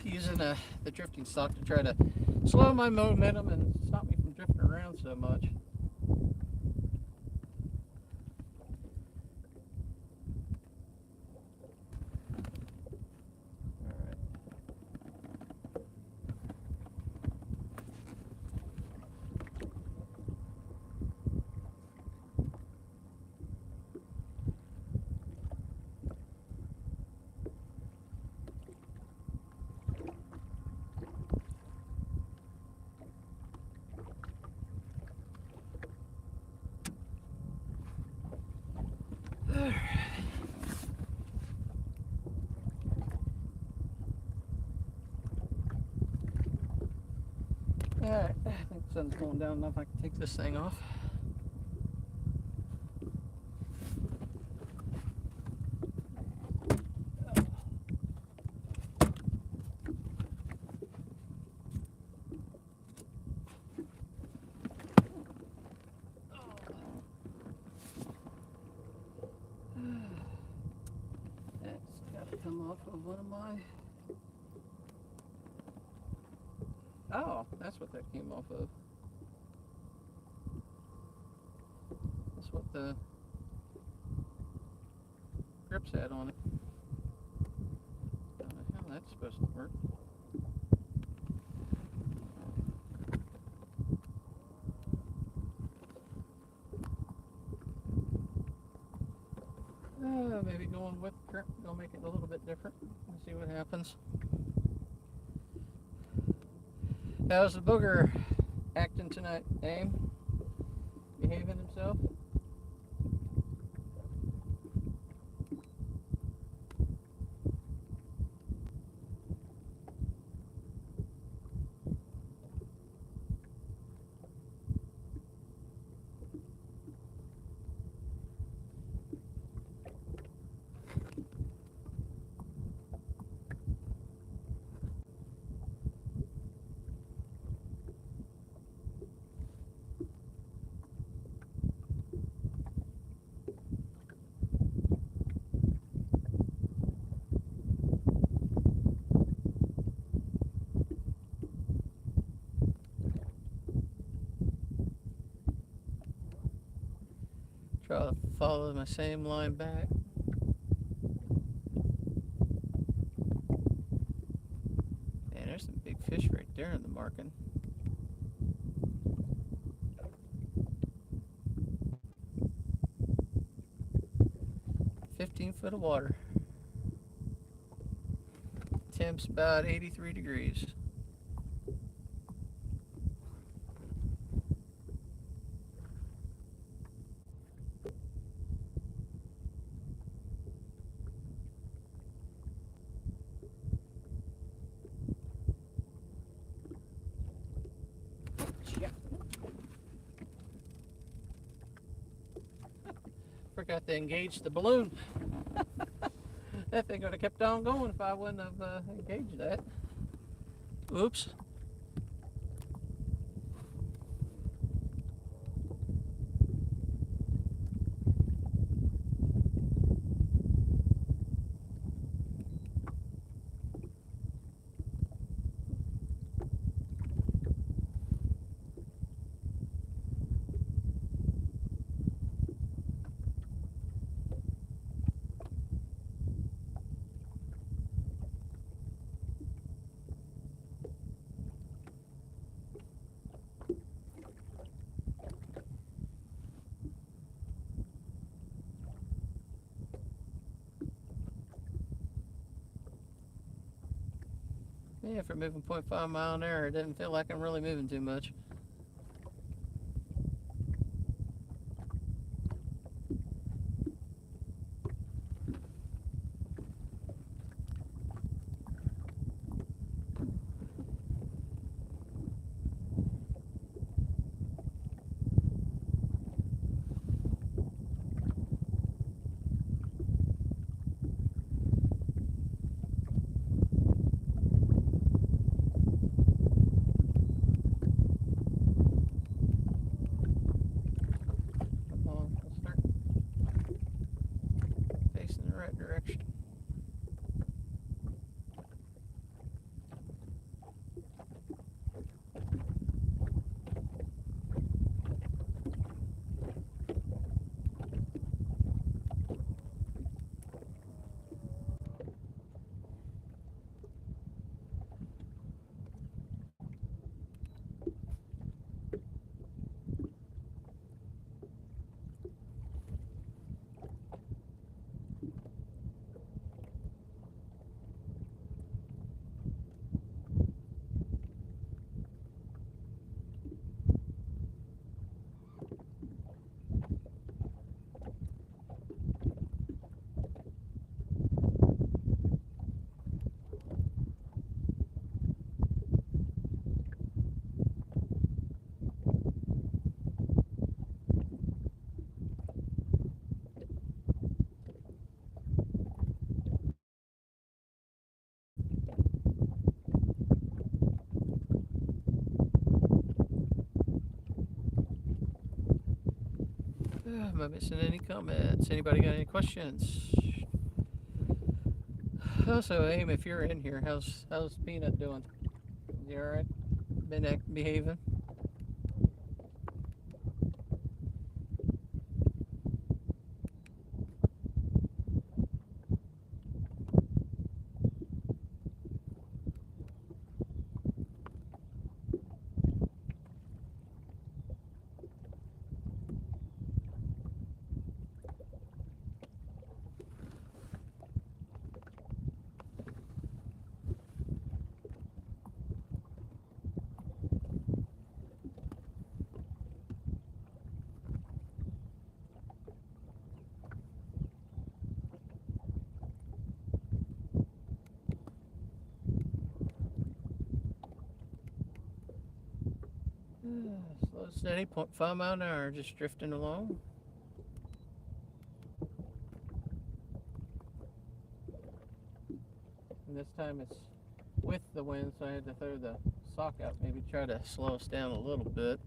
S1: Using the drifting stock to try to slow my momentum and stop me from drifting around so much. Alright, I think the sun's going down enough I can take this thing off. That's got to come off of one of my... Oh, that's what that came off of. That's what the grips had on it. How the hell that's supposed to work? Maybe going with grip will make it a little bit different. Let's see what happens. How's the booger acting tonight, Aim? Behaving himself? Try to follow my same line back. Man, there's some big fish right there in the marking. .15 of water. Temp's about 83 degrees. Forgot to engage the balloon. That thing would have kept on going if I wouldn't have engaged that. Oops. Yeah, for moving 0.5 mile an hour, it doesn't feel like I'm really moving too much. Come on, let's start facing the right direction. Am I missing any comments? Anybody got any questions? Also, Aim, if you're in here, how's Peanut doing? You all right? Been behaving? Slow steady, 0.5 mile an hour, just drifting along. And this time it's with the wind, so I had to throw the sock out, maybe try to slow us down a little bit.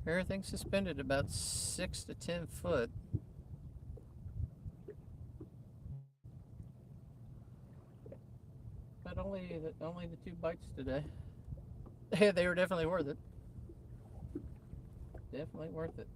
S1: Everything's suspended about 6 to 10 foot. But only the 2 bites today. Yeah, they were definitely worth it. Definitely worth it.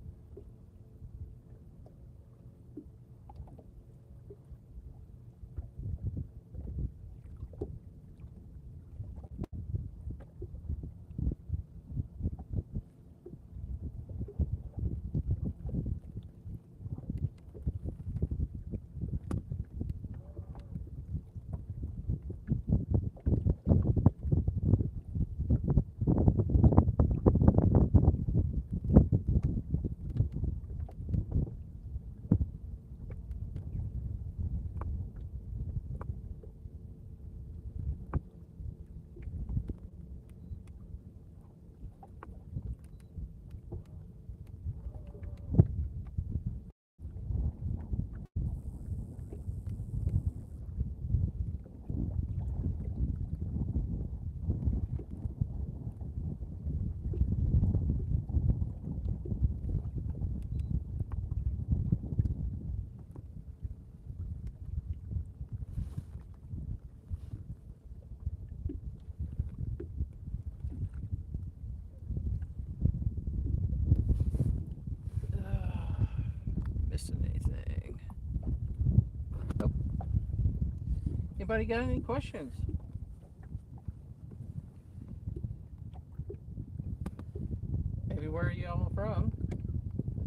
S1: Missing anything? Anybody got any questions? Maybe where are y'all from?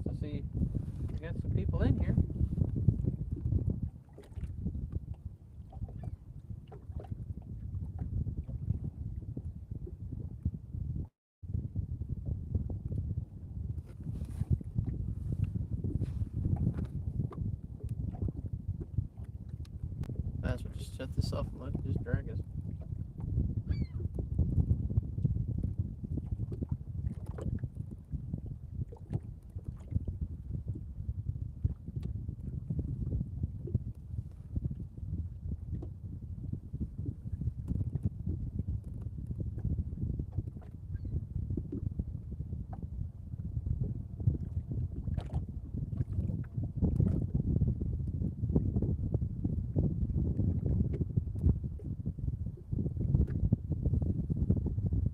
S1: Let's see. We got some people in here. That's what, just shut this off and let it just drag us.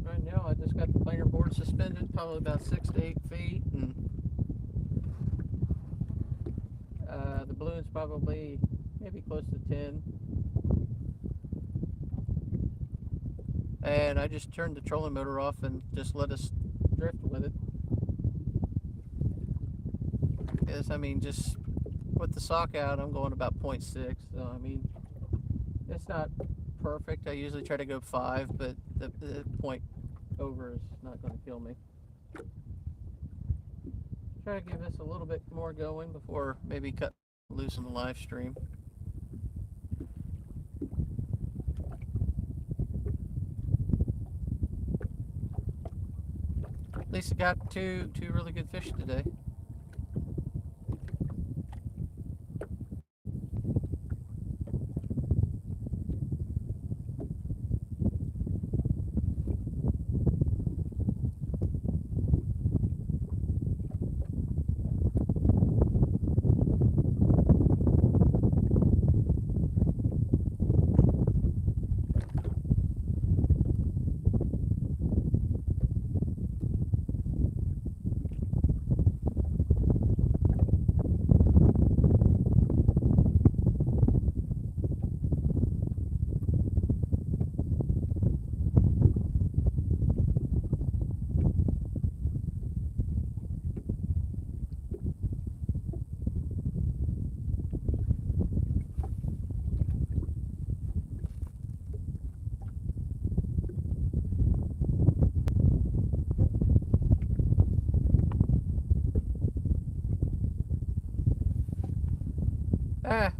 S1: Right now, I just got the planer board suspended, probably about 6 to 8 feet, and the balloon's probably maybe close to 10. And I just turned the trolling motor off and just let us drift with it. Because, I mean, just with the sock out, I'm going about 0.6. So, I mean, it's not perfect. I usually try to go 5, but the point over is not going to kill me. Try to give this a little bit more going before maybe cut loose on the live stream. At least I got two really good fish today.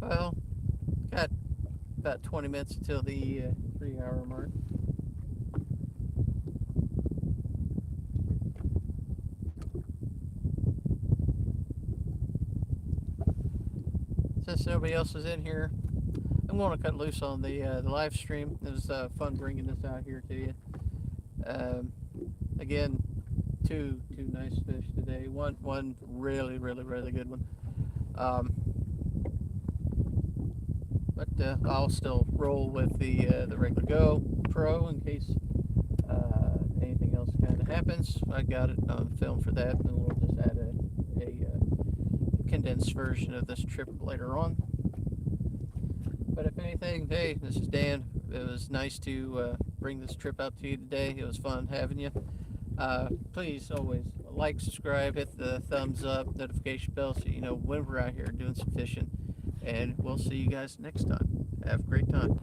S1: Well, got about 20 minutes until the 3-hour mark. Since nobody else is in here, I'm going to cut loose on the live stream. It was fun bringing this out here to you. Again, two nice fish today. One really good one. But I'll still roll with the regular GoPro in case anything else kind of happens. I got it on film for that, and we'll just add a condensed version of this trip later on. But if anything, hey, this is Dan. It was nice to bring this trip out to you today. It was fun having you. Please always like, subscribe, hit the thumbs up, notification bell so you know when we're out here doing some fishing. And we'll see you guys next time. Have a great time.